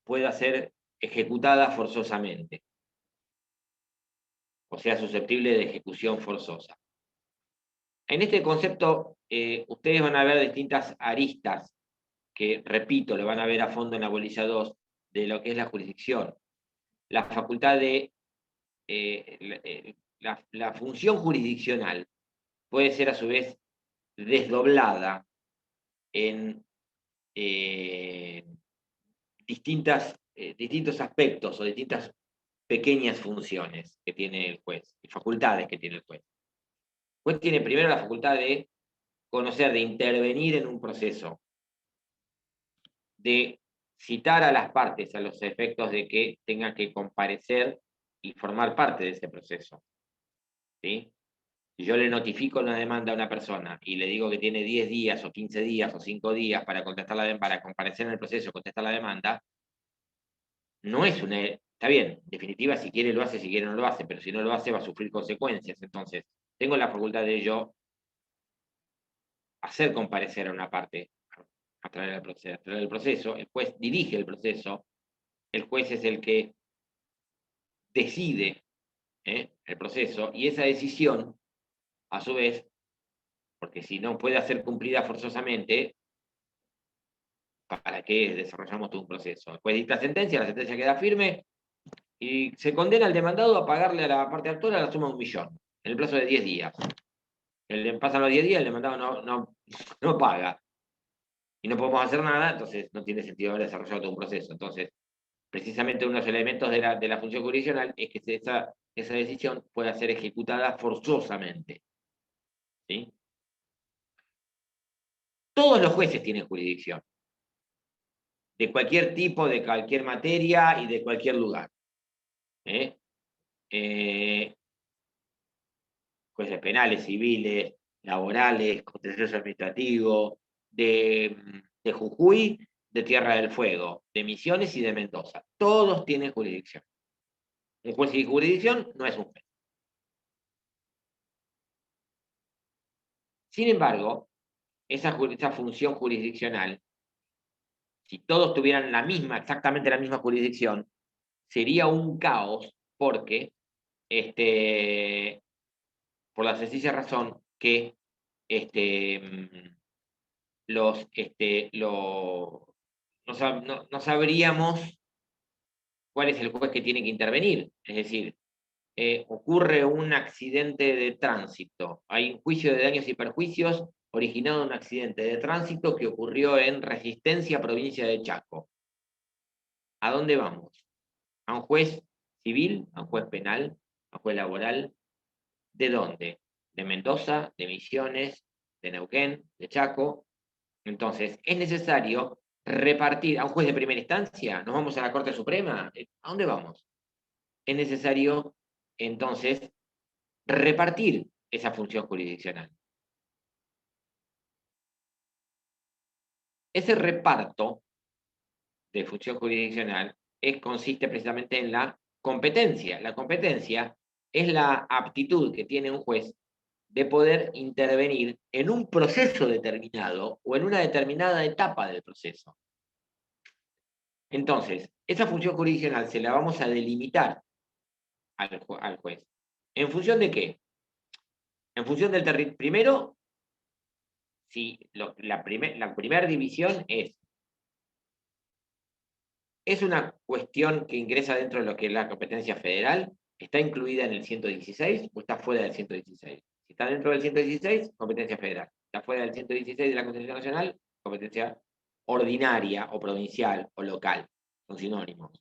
pueda ser ejecutada forzosamente, o sea, susceptible de ejecución forzosa. En este concepto, ustedes van a ver distintas aristas que, repito, lo van a ver a fondo en la bolilla 2, de lo que es la jurisdicción. La facultad de, la función jurisdiccional puede ser a su vez desdoblada en distintos aspectos o distintas pequeñas funciones que tiene el juez y facultades que tiene el juez. El juez tiene primero la facultad de conocer, de intervenir en un proceso, de citar a las partes a los efectos de que tengan que comparecer y formar parte de ese proceso. ¿Sí? Si yo le notifico una demanda a una persona y le digo que tiene 10 días o 15 días o 5 días para para comparecer en el proceso, contestar la demanda, no es una... Está bien, en definitiva, si quiere lo hace, si quiere no lo hace, pero si no lo hace va a sufrir consecuencias. Entonces, tengo la facultad de yo hacer comparecer a una parte a través del proceso, el juez dirige el proceso, el juez es el que decide el proceso, y esa decisión, a su vez, porque si no puede ser cumplida forzosamente, ¿para qué desarrollamos todo un proceso? Después dicta sentencia, la sentencia queda firme, y se condena al demandado a pagarle a la parte actora la suma de 1.000.000, en el plazo de 10 días. Pasan los 10 días, el demandado no paga. Y no podemos hacer nada, entonces no tiene sentido haber desarrollado todo un proceso. Entonces, precisamente uno de los elementos de la función jurisdiccional es que esa decisión pueda ser ejecutada forzosamente. ¿Sí? Todos los jueces tienen jurisdicción, de cualquier tipo, de cualquier materia y de cualquier lugar. Jueces penales, civiles, laborales, contencioso administrativo, de Jujuy, de Tierra del Fuego, de Misiones y de Mendoza. Todos tienen jurisdicción. Un juez sin jurisdicción no es un juez. Sin embargo, esa función jurisdiccional, si todos tuvieran exactamente la misma jurisdicción, sería un caos porque, por la sencilla razón que no sabríamos cuál es el juez que tiene que intervenir. Es decir, ocurre un accidente de tránsito, hay un juicio de daños y perjuicios originado en un accidente de tránsito que ocurrió en Resistencia, provincia de Chaco. ¿A dónde vamos? ¿A un juez civil, a un juez penal, a un juez laboral? ¿De dónde? De Mendoza, de Misiones, de Neuquén, de Chaco. Entonces, es necesario repartir a un juez de primera instancia. ¿Nos vamos a la Corte Suprema? ¿A dónde vamos? Es necesario, entonces, repartir esa función jurisdiccional. Ese reparto de función jurisdiccional consiste precisamente en la competencia. La competencia es la aptitud que tiene un juez de poder intervenir en un proceso determinado o en una determinada etapa del proceso. Entonces, esa función jurisdiccional se la vamos a delimitar al juez. ¿En función de qué? En función del territorio. Primero, si la primera división es una cuestión que ingresa dentro de lo que es la competencia federal, ¿está incluida en el 116 o está fuera del 116? Si está dentro del 116, competencia federal. Está fuera del 116 de la Constitución Nacional, competencia ordinaria o provincial o local. Son sinónimos.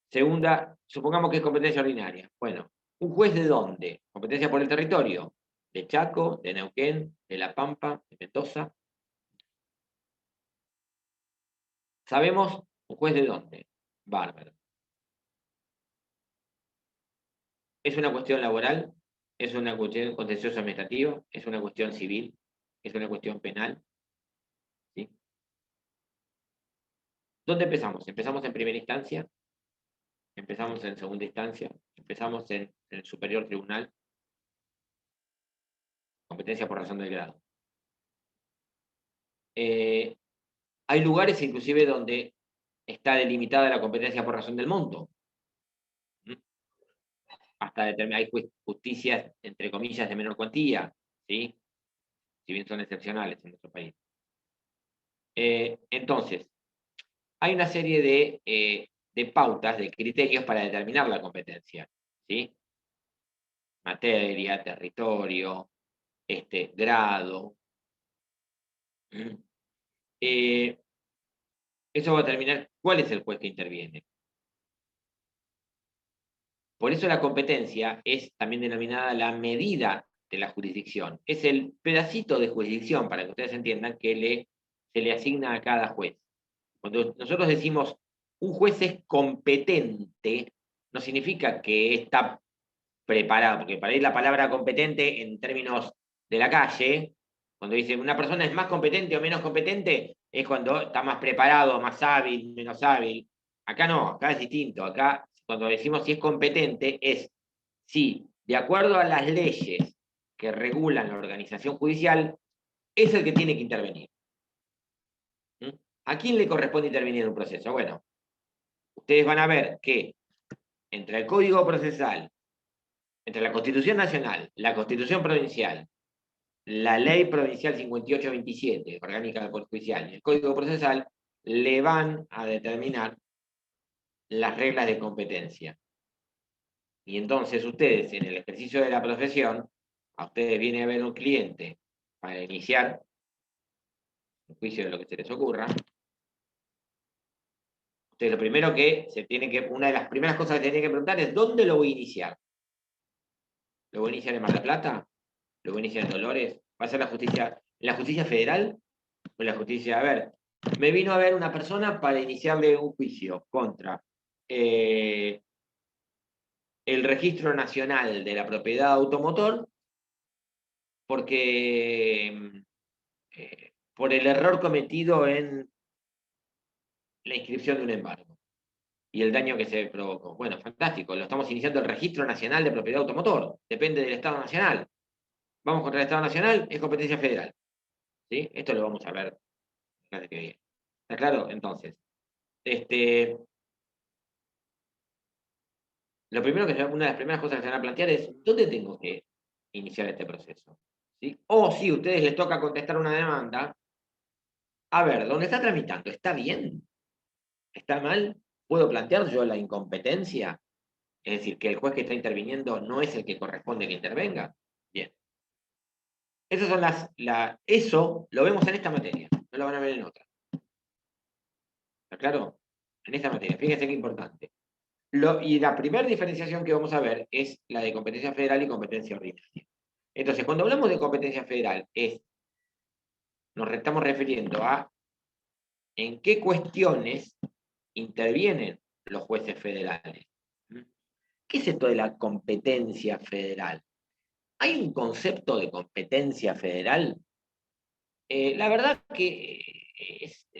Segunda, supongamos que es competencia ordinaria. Bueno, ¿un juez de dónde? Competencia por el territorio. De Chaco, de Neuquén, de La Pampa, de Mendoza. ¿Sabemos un juez de dónde? Bárbaro. ¿Es una cuestión laboral? ¿Es una cuestión contencioso administrativa? ¿Es una cuestión civil? ¿Es una cuestión penal? ¿Sí? ¿Dónde empezamos? ¿Empezamos en primera instancia? ¿Empezamos en segunda instancia? ¿Empezamos en el superior tribunal? Competencia por razón del grado. Hay lugares inclusive donde está delimitada la competencia por razón del monto. Hasta hay justicias, entre comillas, de menor cuantía, ¿sí? Si bien son excepcionales en nuestro país. Entonces, hay una serie de pautas, de criterios para determinar la competencia, ¿sí? Materia, territorio, grado. Eso va a determinar cuál es el juez que interviene. Por eso la competencia es también denominada la medida de la jurisdicción. Es el pedacito de jurisdicción, para que ustedes entiendan, que se le asigna a cada juez. Cuando nosotros decimos un juez es competente, no significa que está preparado, porque para ir la palabra competente en términos de la calle, cuando dice una persona es más competente o menos competente, es cuando está más preparado, más hábil, menos hábil. Acá no, acá es distinto. Acá, cuando decimos si es competente, es si, de acuerdo a las leyes que regulan la organización judicial, es el que tiene que intervenir. ¿A quién le corresponde intervenir en un proceso? Bueno, ustedes van a ver que entre el Código Procesal, entre la Constitución Nacional, la Constitución Provincial, la Ley Provincial 5827, Orgánica del Poder Judicial, y el Código Procesal, le van a determinar las reglas de competencia. Y entonces ustedes, en el ejercicio de la profesión, a ustedes viene a ver un cliente para iniciar un juicio de lo que se les ocurra. Ustedes lo primero que se tiene que, una de las primeras cosas que tienen que preguntar es ¿dónde lo voy a iniciar? ¿Lo voy a iniciar en Mar del Plata? ¿Lo voy a iniciar en Dolores? ¿Va a ser la justicia federal? ¿O la justicia? A ver, me vino a ver una persona para iniciarle un juicio contra el Registro Nacional de la Propiedad Automotor porque por el error cometido en la inscripción de un embargo y el daño que se provocó. Bueno, fantástico, lo estamos iniciando el Registro Nacional de Propiedad Automotor, depende del Estado Nacional. Vamos contra el Estado Nacional, es competencia federal. ¿Sí? Esto lo vamos a ver la clase que viene. ¿Está claro? Entonces, lo primero que una de las primeras cosas que se van a plantear es ¿dónde tengo que iniciar este proceso? ¿Sí? O si a ustedes les toca contestar una demanda, a ver, ¿dónde está tramitando? ¿Está bien? ¿Está mal? ¿Puedo plantear yo la incompetencia? Es decir, que el juez que está interviniendo no es el que corresponde que intervenga. Bien. Esas son eso lo vemos en esta materia, no lo van a ver en otra. ¿Está claro? En esta materia, fíjense qué importante. Y la primera diferenciación que vamos a ver es la de competencia federal y competencia ordinaria. Entonces, cuando hablamos de competencia federal, nos estamos refiriendo a en qué cuestiones intervienen los jueces federales. ¿Qué es esto de la competencia federal? ¿Hay un concepto de competencia federal? La verdad que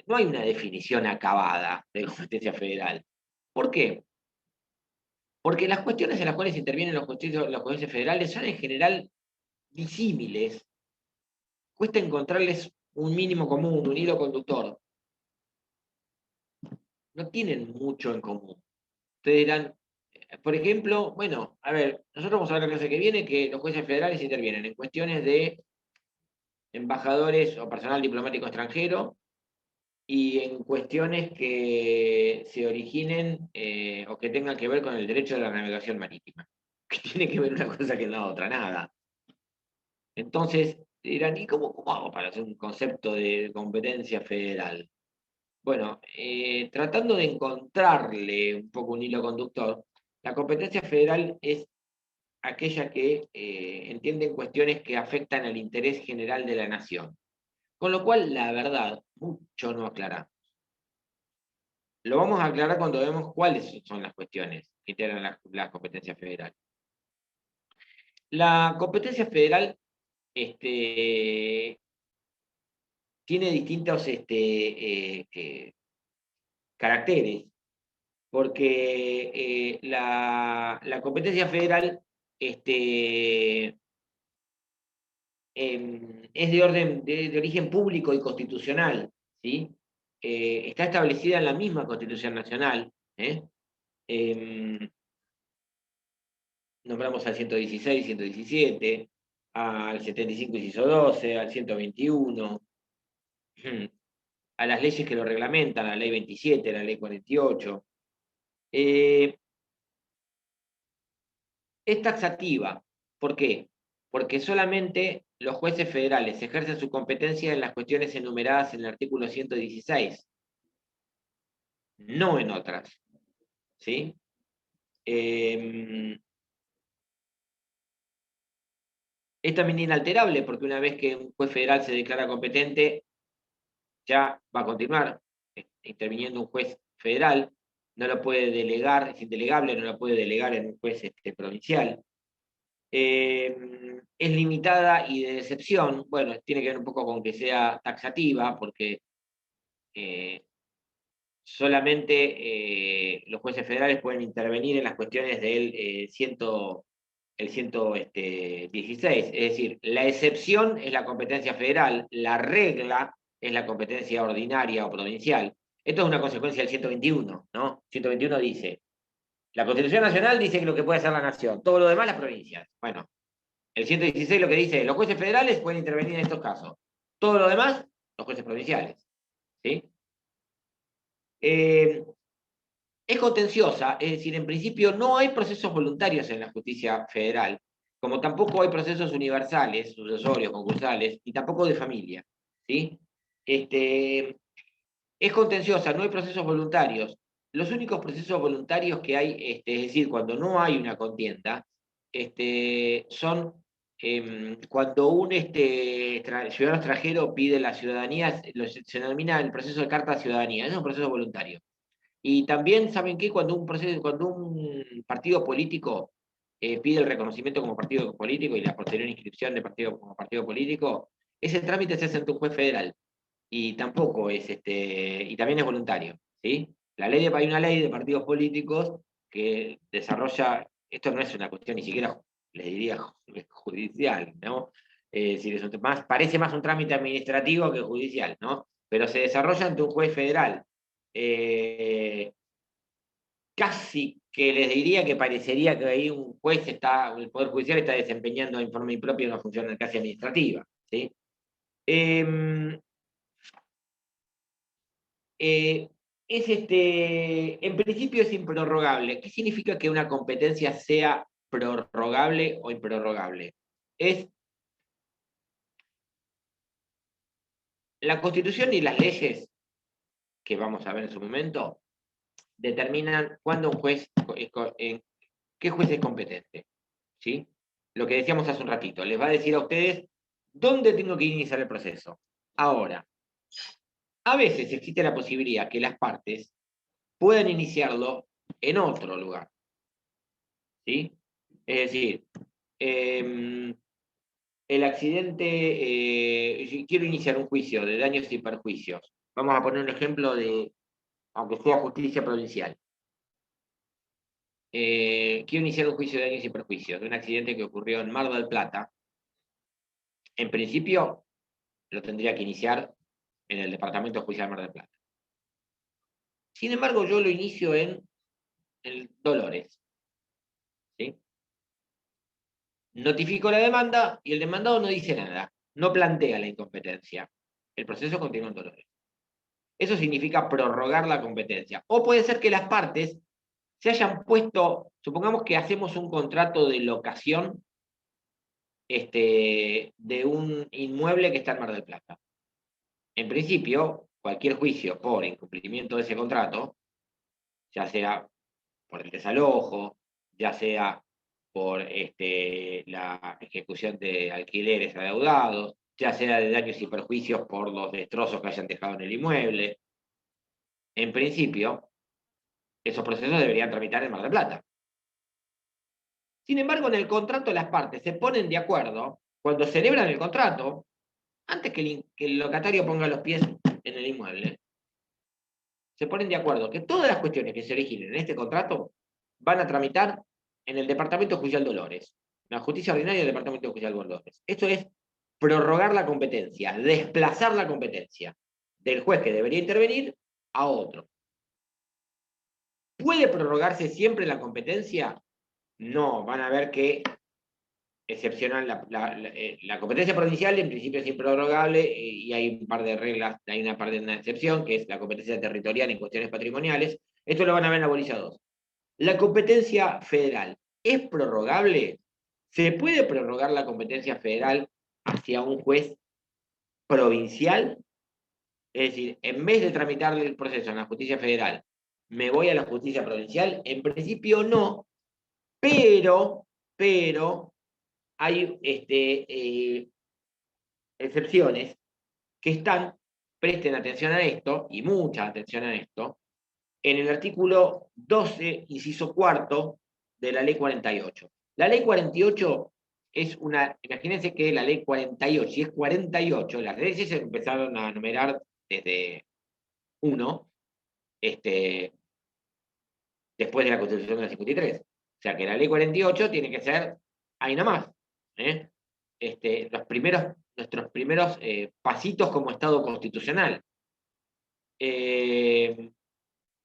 no hay una definición acabada de competencia federal. ¿Por qué? Porque las cuestiones en las cuales intervienen los jueces federales son en general disímiles. Cuesta encontrarles un mínimo común, un hilo conductor. No tienen mucho en común. Ustedes dirán, por ejemplo, bueno, a ver, nosotros vamos a ver la clase que viene que los jueces federales intervienen en cuestiones de embajadores o personal diplomático extranjero y en cuestiones que se originen o que tengan que ver con el derecho de la navegación marítima. Que tiene que ver una cosa que la otra, nada. Entonces, dirán, ¿y cómo hago para hacer un concepto de competencia federal? Bueno, tratando de encontrarle un poco un hilo conductor, la competencia federal es aquella que entiende cuestiones que afectan al interés general de la nación. Con lo cual, la verdad, mucho no aclaramos. Lo vamos a aclarar cuando vemos cuáles son las cuestiones que integran la competencia federal. La competencia federal tiene distintos caracteres, porque la competencia federal es de origen público y constitucional, ¿sí? Está establecida en la misma Constitución Nacional. Nombramos al 116, 117, al 75 inciso 12, al 121, a las leyes que lo reglamentan, la ley 27, la ley 48. Es taxativa. ¿Por qué? Porque solamente los jueces federales ejercen su competencia en las cuestiones enumeradas en el artículo 116, no en otras. ¿Sí? Es también inalterable porque una vez que un juez federal se declara competente, ya va a continuar interviniendo un juez federal, no lo puede delegar, es indelegable, no lo puede delegar en un juez provincial. Es limitada y de excepción, bueno, tiene que ver un poco con que sea taxativa, porque solamente los jueces federales pueden intervenir en las cuestiones del 116, es decir, la excepción es la competencia federal, la regla es la competencia ordinaria o provincial. Esto es una consecuencia del 121, ¿no? 121 dice, la Constitución Nacional dice que lo que puede hacer la nación, todo lo demás las provincias. Bueno, el 116 lo que dice, los jueces federales pueden intervenir en estos casos. Todo lo demás, los jueces provinciales. ¿Sí? Es contenciosa, es decir, en principio no hay procesos voluntarios en la justicia federal, como tampoco hay procesos universales, sucesorios, concursales, y tampoco de familia. ¿Sí? Es contenciosa, no hay procesos voluntarios. Los únicos procesos voluntarios que hay, es decir, cuando no hay una contienda, son cuando un ciudadano extranjero pide la ciudadanía, se denomina el proceso de carta de ciudadanía, es un proceso voluntario. Y también, ¿saben qué? Cuando un partido político pide el reconocimiento como partido político y la posterior inscripción de partido como partido político, ese trámite se hace ante un juez federal y tampoco es y también es voluntario, ¿sí? Hay una ley de partidos políticos que desarrolla, esto no es una cuestión ni siquiera, les diría, judicial, ¿no? Es decir, parece más un trámite administrativo que judicial, ¿no? Pero se desarrolla ante un juez federal. Casi que les diría que parecería que ahí un juez el Poder Judicial está desempeñando en forma impropia una función casi administrativa, ¿sí? En principio es improrrogable. ¿Qué significa que una competencia sea prorrogable o improrrogable? Es la Constitución y las leyes, que vamos a ver en su momento, determinan cuándo un juez, qué juez es competente. ¿Sí? Lo que decíamos hace un ratito, les va a decir a ustedes dónde tengo que iniciar el proceso. Ahora, a veces existe la posibilidad que las partes puedan iniciarlo en otro lugar. ¿Sí? Es decir, el accidente, si quiero iniciar un juicio de daños y perjuicios, vamos a poner un ejemplo de, aunque sea justicia provincial. Quiero iniciar un juicio de daños y perjuicios de un accidente que ocurrió en Mar del Plata. En principio, lo tendría que iniciar en el Departamento Judicial de Mar del Plata. Sin embargo, yo lo inicio en Dolores. ¿Sí? Notifico la demanda y el demandado no dice nada, no plantea la incompetencia. El proceso continúa en Dolores. Eso significa prorrogar la competencia. O puede ser que las partes se hayan puesto, supongamos que hacemos un contrato de locación de un inmueble que está en Mar del Plata. En principio, cualquier juicio por incumplimiento de ese contrato, ya sea por el desalojo, ya sea por la ejecución de alquileres adeudados, ya sea de daños y perjuicios por los destrozos que hayan dejado en el inmueble. En principio, esos procesos deberían tramitar en Mar del Plata. Sin embargo, en el contrato las partes se ponen de acuerdo, cuando celebran el contrato, antes que el locatario ponga los pies en el inmueble, se ponen de acuerdo que todas las cuestiones que se originen en este contrato van a tramitar en el Departamento Judicial Dolores, la justicia ordinaria del Departamento Judicial Dolores. Esto es prorrogar la competencia, desplazar la competencia del juez que debería intervenir a otro. ¿Puede prorrogarse siempre la competencia? No, van a ver que excepcional la competencia provincial en principio es improrrogable y hay un par de reglas, hay una excepción que es la competencia territorial en cuestiones patrimoniales. Esto lo van a ver en la bolilla 2. La competencia federal es prorrogable. ¿Se puede prorrogar la competencia federal hacia un juez provincial? Es decir, en vez de tramitar el proceso en la justicia federal, me voy a la justicia provincial. En principio no, pero hay excepciones que están, presten atención a esto, y mucha atención a esto, en el artículo 12, inciso cuarto, de la ley 48. La ley 48 es imagínense que la ley 48, si es 48, las leyes se empezaron a numerar desde 1, después de la Constitución del 53. O sea que la ley 48 tiene que ser ahí nomás. Nuestros primeros pasitos como Estado constitucional.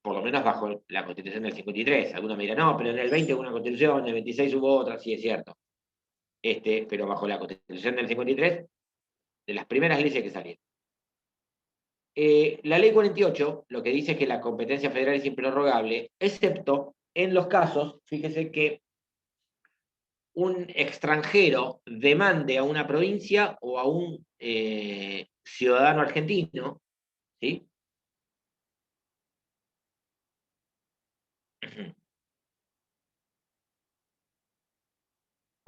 por lo menos bajo la Constitución del 53. Algunos me dirán, no, pero en el 20 hubo una Constitución, en el 26 hubo otra, sí es cierto. Pero bajo la Constitución del 53, de las primeras leyes que salieron. La ley 48 lo que dice es que la competencia federal es improrrogable, excepto en los casos, fíjese que un extranjero demande a una provincia o a un ciudadano argentino, ¿sí?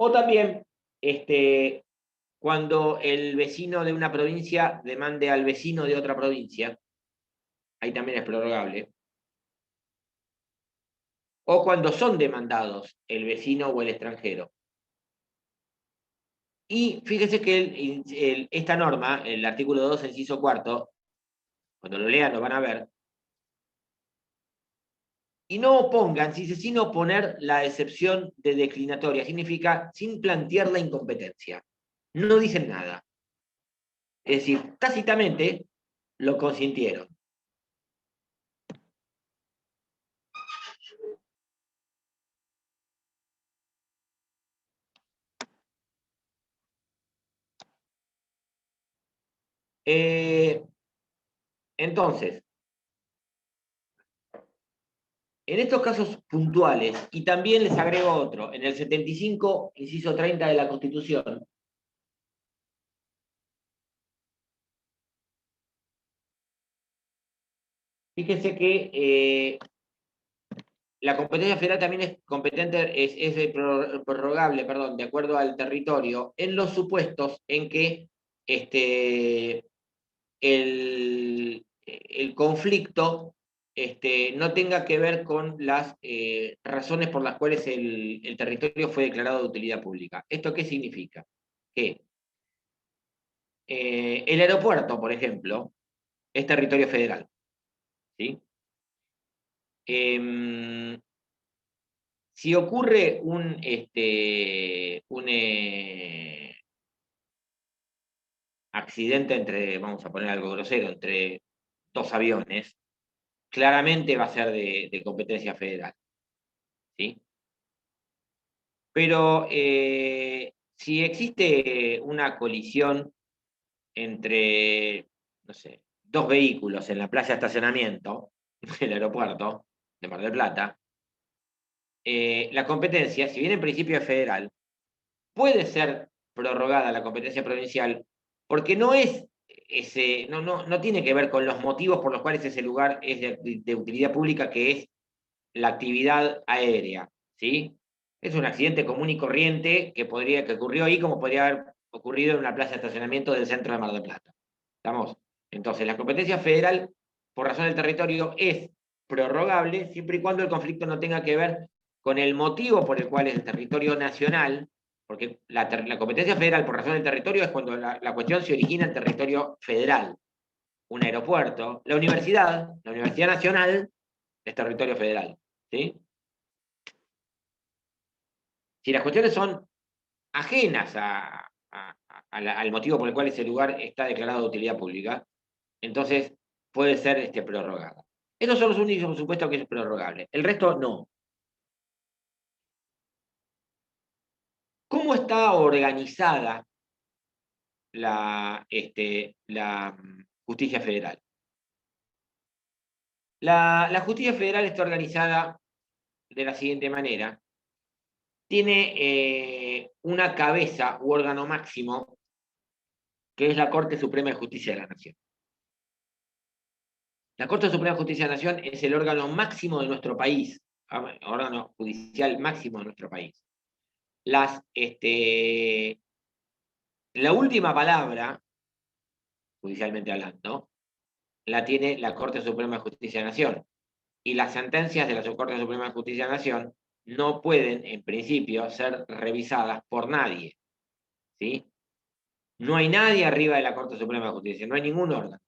O también, cuando el vecino de una provincia demande al vecino de otra provincia, ahí también es prorrogable. O cuando son demandados el vecino o el extranjero. Y fíjese que esta norma, el artículo 2, inciso cuarto, cuando lo lean lo van a ver, y no opongan, dice, sin oponer la excepción de declinatoria, significa sin plantear la incompetencia. No dicen nada. Es decir, tácitamente lo consintieron. Entonces, en estos casos puntuales, y también les agrego otro, en el 75, inciso 30 de la Constitución, fíjense que la competencia federal también es competente, es prorrogable, perdón, de acuerdo al territorio, en los supuestos en que el conflicto no tenga que ver con las razones por las cuales el territorio fue declarado de utilidad pública. ¿Esto qué significa? Que el aeropuerto, por ejemplo, es territorio federal. ¿Sí? Si ocurre un accidente entre, vamos a poner algo grosero, entre dos aviones, claramente va a ser de competencia federal. ¿Sí? Pero si existe una colisión entre, no sé, dos vehículos en la plaza de estacionamiento del aeropuerto de Mar del Plata, la competencia, si bien en principio es federal, puede ser prorrogada la competencia provincial porque no es no tiene que ver con los motivos por los cuales ese lugar es de utilidad pública, que es la actividad aérea, ¿sí? Es un accidente común y corriente que ocurrió ahí, como podría haber ocurrido en una plaza de estacionamiento del centro de Mar del Plata. ¿Estamos? Entonces, la competencia federal, por razón del territorio, es prorrogable siempre y cuando el conflicto no tenga que ver con el motivo por el cual es el territorio nacional, porque la competencia federal por razón del territorio es cuando la cuestión se origina en territorio federal. Un aeropuerto, la Universidad Nacional, es territorio federal. ¿Sí? Si las cuestiones son ajenas al motivo por el cual ese lugar está declarado de utilidad pública, entonces puede ser prorrogada. Esos son los únicos supuestos que es prorrogable. El resto no. ¿Cómo está organizada la justicia federal? La justicia federal está organizada de la siguiente manera. Tiene una cabeza u órgano máximo, que es la Corte Suprema de Justicia de la Nación. La Corte Suprema de Justicia de la Nación es el órgano máximo de nuestro país, órgano judicial máximo de nuestro país. La última palabra, judicialmente hablando, la tiene la Corte Suprema de Justicia de la Nación. Y las sentencias de la Corte Suprema de Justicia de la Nación no pueden, en principio, ser revisadas por nadie. ¿Sí? No hay nadie arriba de la Corte Suprema de Justicia, no hay ningún órgano.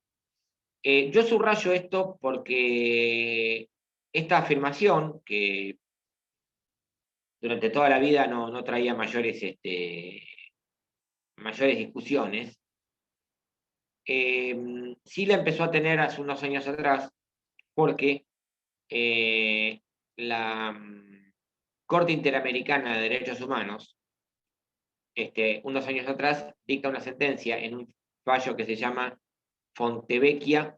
Yo subrayo esto porque esta afirmación, que durante toda la vida no traía mayores discusiones, sí la empezó a tener hace unos años atrás, porque la Corte Interamericana de Derechos Humanos, unos años atrás, dicta una sentencia en un fallo que se llama Fontevecchia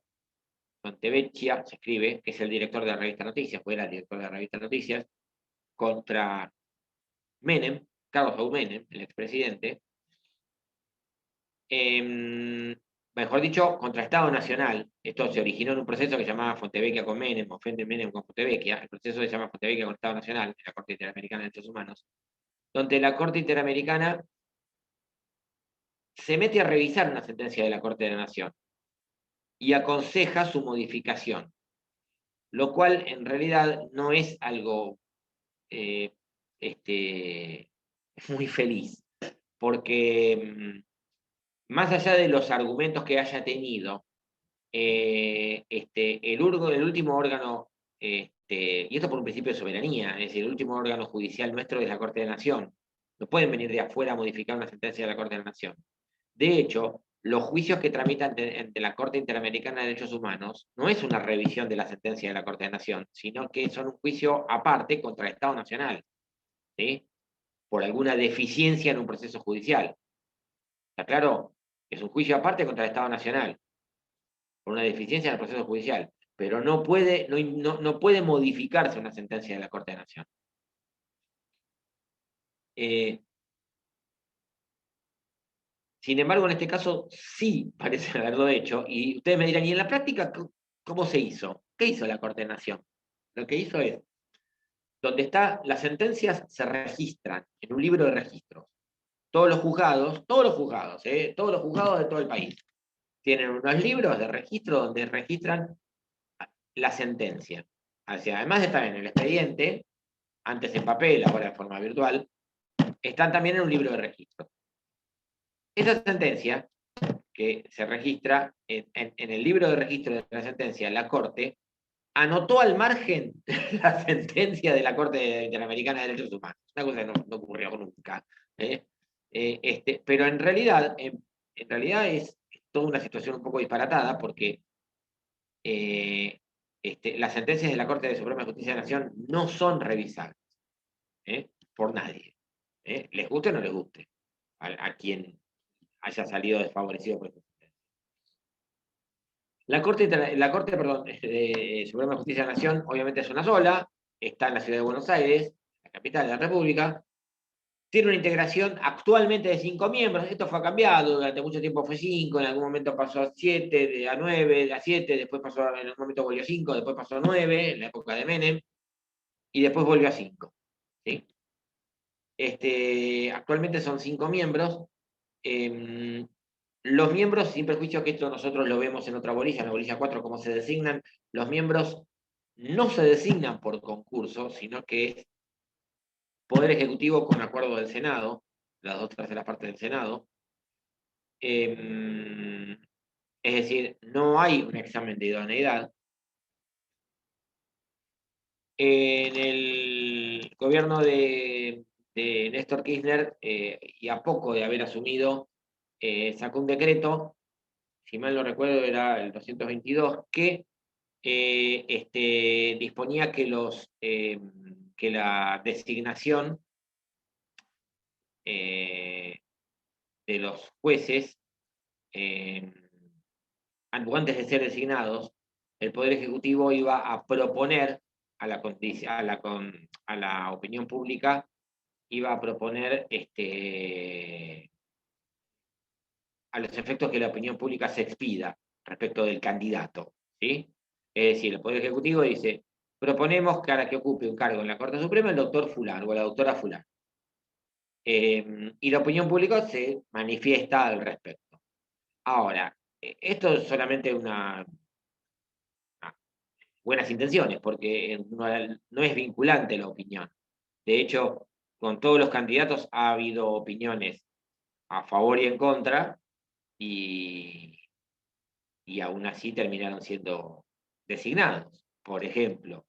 se escribe, que es el director de la revista Noticias, fue el director de la revista Noticias, contra Menem, Carlos Saúl Menem, el expresidente, mejor dicho, contra Estado Nacional. Esto se originó en un proceso que se llamaba Fontevecchia con Menem, o Menem con Fontevecchia. El proceso se llama Fontevecchia con Estado Nacional, en la Corte Interamericana de Derechos Humanos, donde la Corte Interamericana se mete a revisar una sentencia de la Corte de la Nación y aconseja su modificación, lo cual en realidad no es algo eh, muy feliz, porque más allá de los argumentos que haya tenido, el último órgano, y esto por un principio de soberanía, es decir, el último órgano judicial nuestro es la Corte de la Nación. No pueden venir de afuera a modificar una sentencia de la Corte de la Nación. De hecho, los juicios que tramitan ante la Corte Interamericana de Derechos Humanos no es una revisión de la sentencia de la Corte de la Nación, sino que son un juicio aparte contra el Estado Nacional, ¿sí? Por alguna deficiencia en un proceso judicial. ¿Está claro? Es un juicio aparte contra el Estado Nacional, por una deficiencia en el proceso judicial, pero no puede modificarse una sentencia de la Corte de Nación. Sin embargo, en este caso sí parece haberlo hecho, y ustedes me dirán, ¿y en la práctica cómo se hizo? ¿Qué hizo la Corte de Nación? Lo que hizo es, donde está, las sentencias se registran en un libro de registros. Todos los juzgados, todos los juzgados de todo el país, tienen unos libros de registro donde registran la sentencia. O sea, además de estar en el expediente, antes en papel, ahora de forma virtual, están también en un libro de registro. Esa sentencia que se registra en el libro de registro de la sentencia, la Corte anotó al margen la sentencia de la Corte Interamericana de Derechos Humanos. Una cosa que no ocurrió nunca. Pero en realidad es toda una situación un poco disparatada, porque las sentencias de la Corte de Suprema Justicia de la Nación no son revisables por nadie. Les guste o no les guste, a quien haya salido desfavorecido por esta sentencia. La Corte de Suprema Justicia de la Nación obviamente es una sola, está en la ciudad de Buenos Aires, la capital de la República. Tiene una integración actualmente de 5 miembros. Esto fue cambiado, durante mucho tiempo fue 5, en algún momento pasó a 7, a 9, a 7, después pasó, en algún momento volvió a 5, después pasó a 9, en la época de Menem, y después volvió a 5. ¿Sí? Actualmente son 5 miembros. Los miembros, sin perjuicio que esto nosotros lo vemos en otra bolilla, en la bolilla 4, cómo se designan, los miembros no se designan por concurso, sino que es Poder Ejecutivo con acuerdo del Senado, las 2/3 partes del Senado. Es decir, no hay un examen de idoneidad. En el gobierno de Néstor Kirchner, y a poco de haber asumido, sacó un decreto, si mal no recuerdo era el 222, que disponía que la designación de los jueces, antes de ser designados, el Poder Ejecutivo iba a proponer a la opinión pública, iba a proponer a los efectos que la opinión pública se expida respecto del candidato. ¿Sí? Es decir, el Poder Ejecutivo dice, proponemos que ahora que ocupe un cargo en la Corte Suprema el doctor fulano o la doctora fulano. Y la opinión pública se manifiesta al respecto. Ahora, esto es solamente buenas intenciones, porque no es vinculante la opinión. De hecho, con todos los candidatos ha habido opiniones a favor y en contra, y aún así terminaron siendo designados. Por ejemplo,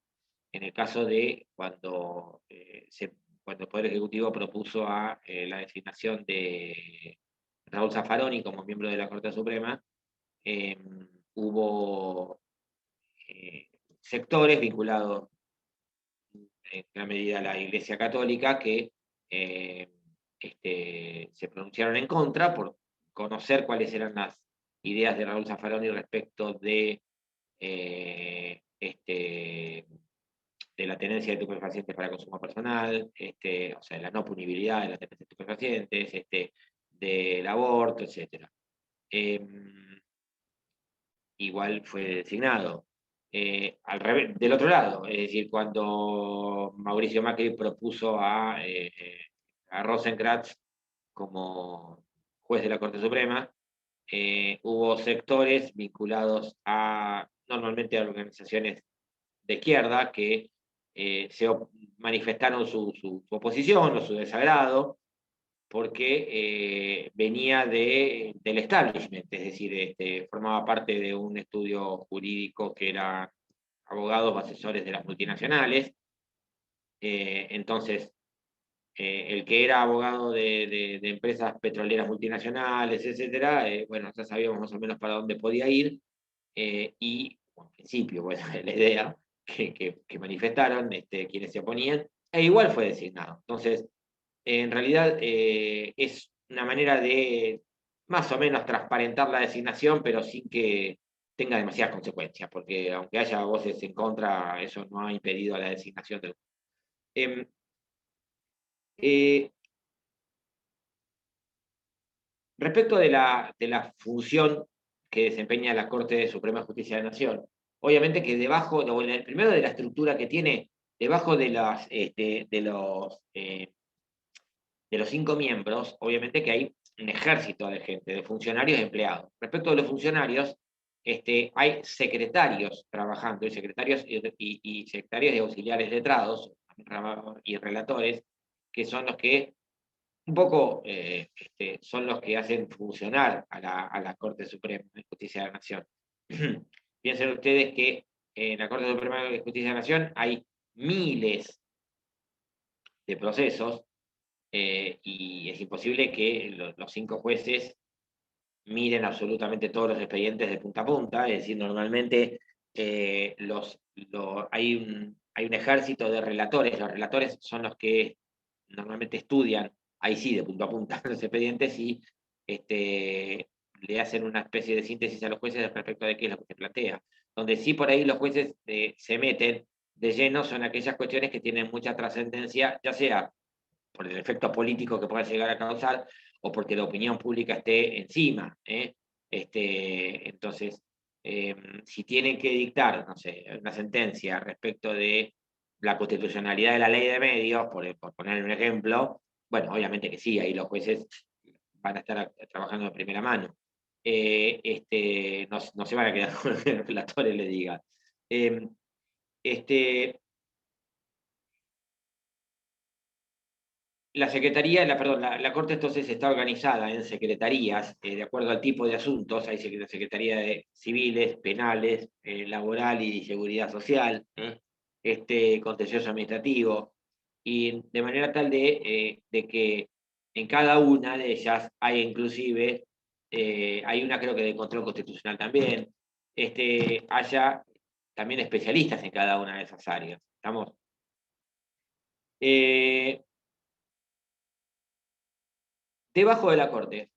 en el caso de cuando el Poder Ejecutivo propuso la designación de Raúl Zaffaroni como miembro de la Corte Suprema, hubo sectores vinculados en gran medida a la Iglesia Católica que se pronunciaron en contra por conocer cuáles eran las ideas de Raúl Zaffaroni respecto de la tenencia de estupefacientes para consumo personal, o sea, la no punibilidad de la tenencia de estupefacientes, del aborto, etc. Igual fue designado. Al revés, del otro lado, es decir, cuando Mauricio Macri propuso a Rosenkrantz como juez de la Corte Suprema, hubo sectores vinculados normalmente a organizaciones de izquierda que manifestaron su oposición o su desagrado, porque venía del establishment, es decir, formaba parte de un estudio jurídico que eran abogados o asesores de las multinacionales. Entonces, el que era abogado de empresas petroleras multinacionales, etcétera, bueno, ya sabíamos más o menos para dónde podía ir, y en principio, bueno, la idea que manifestaron quienes se oponían, e igual fue designado. Entonces, en realidad es una manera de más o menos transparentar la designación, pero sin que tenga demasiadas consecuencias, porque aunque haya voces en contra, eso no ha impedido la designación del... Respecto de la función que desempeña la Corte Suprema de Justicia de la Nación, obviamente que debajo, primero de la estructura que tiene, debajo de los 5 miembros, obviamente que hay un ejército de gente, de funcionarios y empleados. Respecto de los funcionarios, hay secretarios trabajando, y secretarios y auxiliares letrados y relatores, que son los que un poco son los que hacen funcionar a la Corte Suprema de Justicia de la Nación. Piensen ustedes que en la Corte Suprema de Justicia de la Nación hay miles de procesos, y es imposible que los 5 jueces miren absolutamente todos los expedientes de punta a punta, es decir, normalmente hay un ejército de relatores, los relatores son los que normalmente estudian, ahí sí, de punta a punta, los expedientes y le hacen una especie de síntesis a los jueces respecto de qué es lo que se plantea. Donde sí por ahí los jueces se meten de lleno son aquellas cuestiones que tienen mucha trascendencia, ya sea por el efecto político que pueda llegar a causar, o porque la opinión pública esté encima. Entonces, si tienen que dictar, no sé, una sentencia respecto de la constitucionalidad de la ley de medios, por poner un ejemplo, bueno, obviamente que sí, ahí los jueces van a estar trabajando de primera mano. No se van a quedar con lo que los relatores le digan. La Secretaría, la Corte entonces está organizada en secretarías, de acuerdo al tipo de asuntos. Hay Secretaría de Civiles, Penales, Laboral y Seguridad Social, Contencioso Administrativo, y de manera tal de que en cada una de ellas hay inclusive, hay una creo que de control constitucional también, haya también especialistas en cada una de esas áreas. ¿Estamos? Debajo de la Corte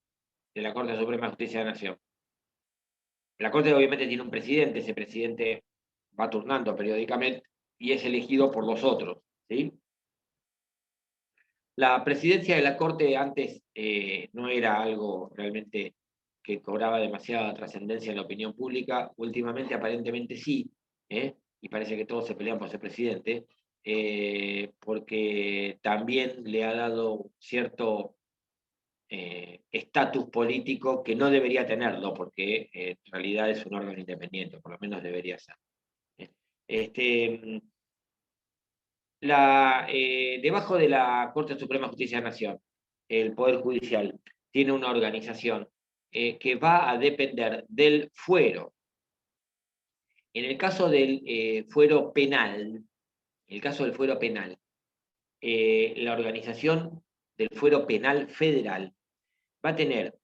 Suprema de Justicia de la Nación. La Corte obviamente tiene un presidente, ese presidente va turnando periódicamente y es elegido por los otros, ¿sí? La presidencia de la Corte antes no era algo realmente que cobraba demasiada trascendencia en la opinión pública, últimamente aparentemente sí, y parece que todos se pelean por ser presidente, porque también le ha dado cierto estatus político que no debería tenerlo, porque en realidad es un órgano independiente, por lo menos debería ser. Debajo de la Corte Suprema de Justicia de la Nación, el Poder Judicial tiene una organización que va a depender del fuero. En el caso del fuero penal, la organización del fuero penal federal va a tener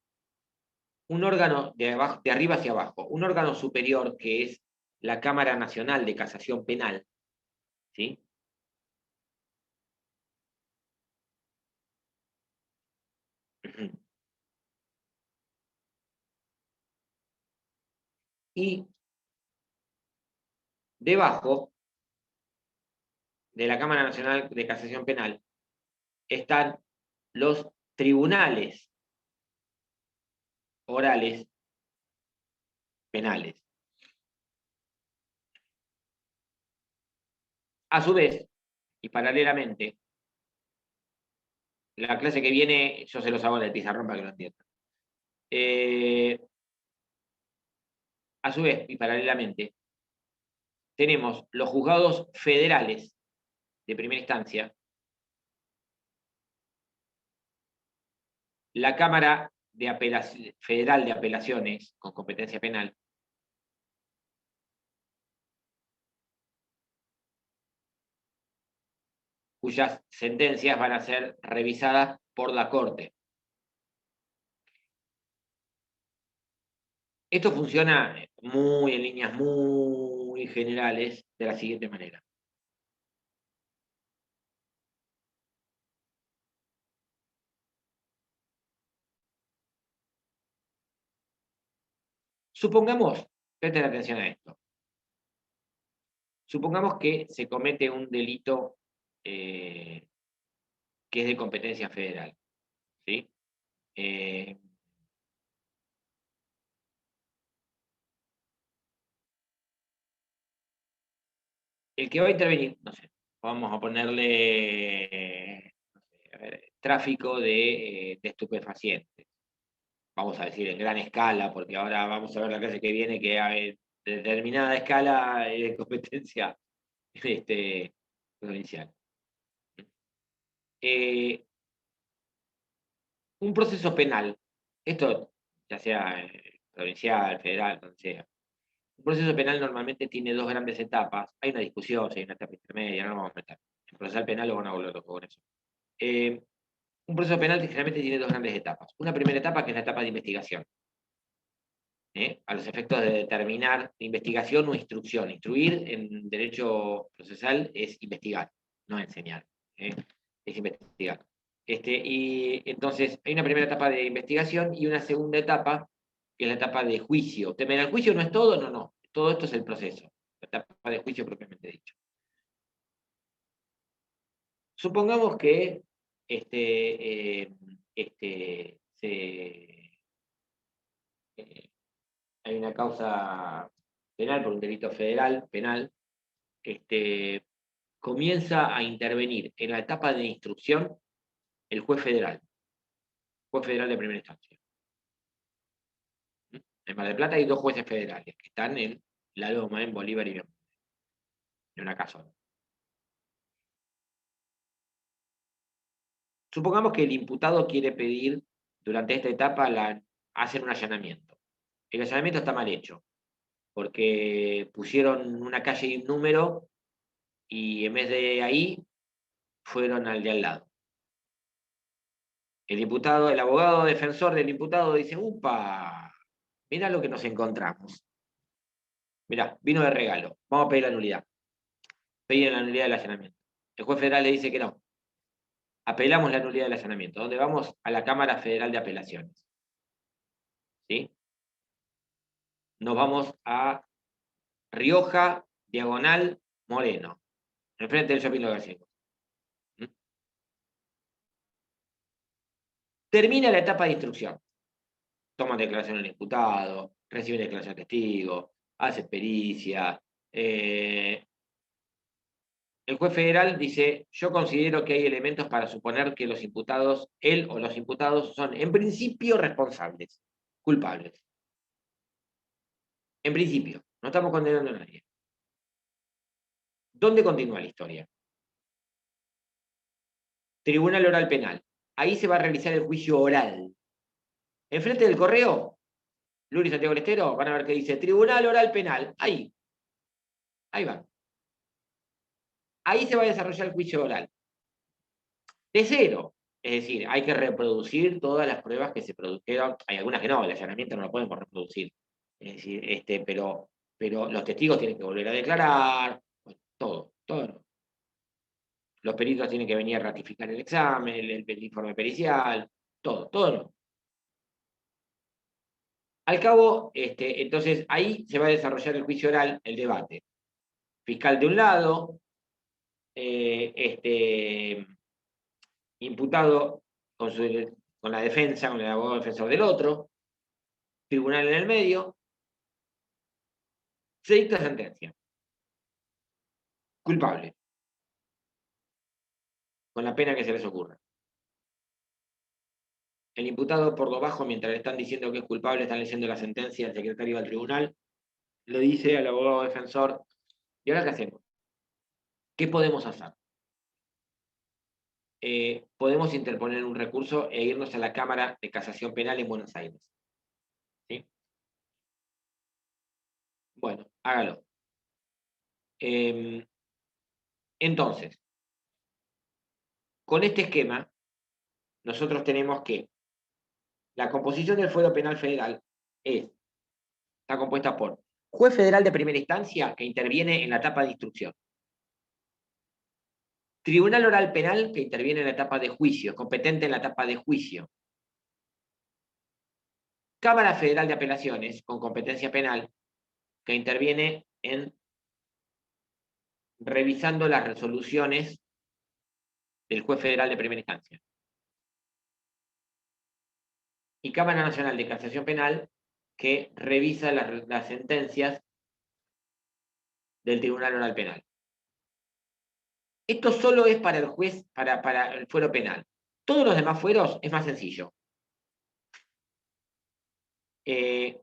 un órgano de arriba hacia abajo, un órgano superior que es la Cámara Nacional de Casación Penal, ¿sí? Y debajo de la Cámara Nacional de Casación Penal están los tribunales orales penales. A su vez, y paralelamente, la clase que viene, yo se los hago en el pizarrón para que lo entiendan. A su vez, y paralelamente, tenemos los juzgados federales de primera instancia, la Cámara Federal de Apelaciones con competencia penal, cuyas sentencias van a ser revisadas por la Corte. Esto funciona muy en líneas muy generales de la siguiente manera. Supongamos, presten atención a esto, supongamos que se comete un delito que es de competencia federal, ¿sí? El que va a intervenir, no sé, vamos a ponerle no sé, a ver, tráfico de estupefacientes. Vamos a decir en gran escala, porque ahora vamos a ver la clase que viene que hay determinada escala de competencia provincial. Un proceso penal, esto ya sea provincial, federal, donde sea. Un proceso penal normalmente tiene dos grandes etapas. Hay una discusión, si hay una etapa intermedia, no nos vamos a meter. En procesal penal lo van a volver loco con eso. Un proceso penal generalmente tiene dos grandes etapas. Una primera etapa que es la etapa de investigación. A los efectos de determinar investigación o instrucción. Instruir en derecho procesal es investigar, no enseñar. Es investigar. Y entonces hay una primera etapa de investigación y una segunda etapa, que es la etapa de juicio. ¿Usted me da el juicio no es todo? No, no. Todo esto es el proceso. La etapa de juicio propiamente dicho. Supongamos que hay una causa penal por un delito federal, penal, comienza a intervenir en la etapa de instrucción el juez federal de primera instancia. En Mar del Plata hay dos jueces federales que están en La Loma, en Bolívar y en una casa. Supongamos que el imputado quiere pedir durante esta etapa hacer un allanamiento. El allanamiento está mal hecho, porque pusieron una calle y un número y en vez de ahí fueron al de al lado. El imputado, el abogado defensor del imputado dice, ¡upa! Mira lo que nos encontramos. Mirá, vino de regalo. Vamos a pedir la nulidad. Pedir la nulidad del allanamiento. El juez federal le dice que no. Apelamos la nulidad del allanamiento. ¿Dónde vamos? A la Cámara Federal de Apelaciones. ¿Sí? Nos vamos a Rioja, Diagonal, Moreno. Enfrente del Shopping Los Gallegos. Termina la etapa de instrucción. Toma declaración del imputado, recibe declaración de testigo, hace pericia. El juez federal dice, yo considero que hay elementos para suponer que los imputados, él o los imputados, son en principio responsables, culpables. En principio, no estamos condenando a nadie. ¿Dónde continúa la historia? Tribunal Oral Penal. Ahí se va a realizar el juicio oral. Enfrente del correo, Luis y Santiago del Estero, van a ver que dice Tribunal Oral Penal. Ahí va. Ahí se va a desarrollar el juicio oral. De cero. Es decir, hay que reproducir todas las pruebas que se produjeron. Hay algunas que no, el allanamiento no lo podemos reproducir. Es decir, pero los testigos tienen que volver a declarar, bueno, todo. No. Los peritos tienen que venir a ratificar el examen, el informe pericial, todo no. Al cabo, entonces ahí se va a desarrollar el juicio oral, el debate. Fiscal de un lado, imputado con la defensa, con el abogado defensor del otro, tribunal en el medio, se dicta sentencia. Culpable. Con la pena que se les ocurra. El imputado por lo bajo, mientras le están diciendo que es culpable, están leyendo la sentencia del secretario del tribunal, le dice al abogado defensor, ¿y ahora qué hacemos? ¿Qué podemos hacer? Podemos interponer un recurso e irnos a la Cámara de Casación Penal en Buenos Aires. ¿Sí? Bueno, hágalo. Entonces, con este esquema, nosotros tenemos que la composición del fuero penal federal está compuesta por juez federal de primera instancia que interviene en la etapa de instrucción. Tribunal oral penal que interviene en la etapa de juicio, competente en la etapa de juicio. Cámara Federal de Apelaciones con competencia penal que interviene en revisando las resoluciones del juez federal de primera instancia. Y Cámara Nacional de Casación Penal que revisa las sentencias del Tribunal Oral Penal. Esto solo es para el juez, para el fuero penal. Todos los demás fueros es más sencillo. Juez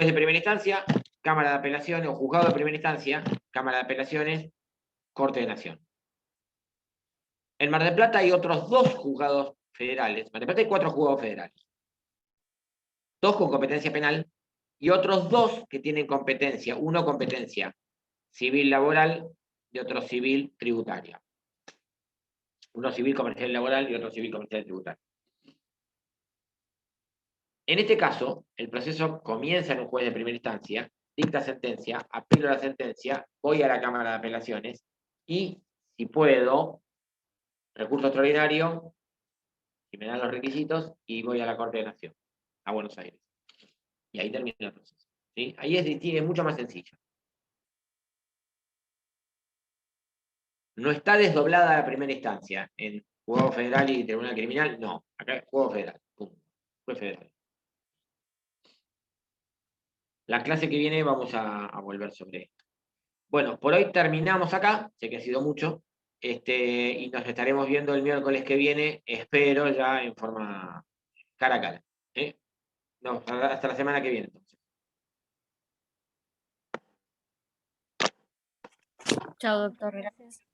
de primera instancia, Cámara de Apelaciones, o juzgado de primera instancia, Cámara de Apelaciones, Corte de Nación. En Mar del Plata hay otros 2 juzgados federales. En Mar del Plata hay 4 juzgados federales. 2 con competencia penal y otros 2 que tienen competencia. Uno competencia civil laboral y otro civil tributaria. Uno civil comercial laboral y otro civil comercial tributario. En este caso, el proceso comienza en un juez de primera instancia, dicta sentencia, apelo a la sentencia, voy a la Cámara de Apelaciones y, si puedo, recurso extraordinario, si me dan los requisitos, y voy a la Corte de Nación, a Buenos Aires. Y ahí termina el proceso. ¿Sí? Ahí es mucho más sencillo. No está desdoblada la primera instancia. En juzgado federal y tribunal criminal, no. Acá es juzgado federal. Punto. Juez federal. La clase que viene vamos a volver sobre esto. Bueno, por hoy terminamos acá. Sé que ha sido mucho. Y nos estaremos viendo el miércoles que viene. Espero ya en forma cara a cara. No, hasta la semana que viene. Entonces. Chao, doctor. Gracias.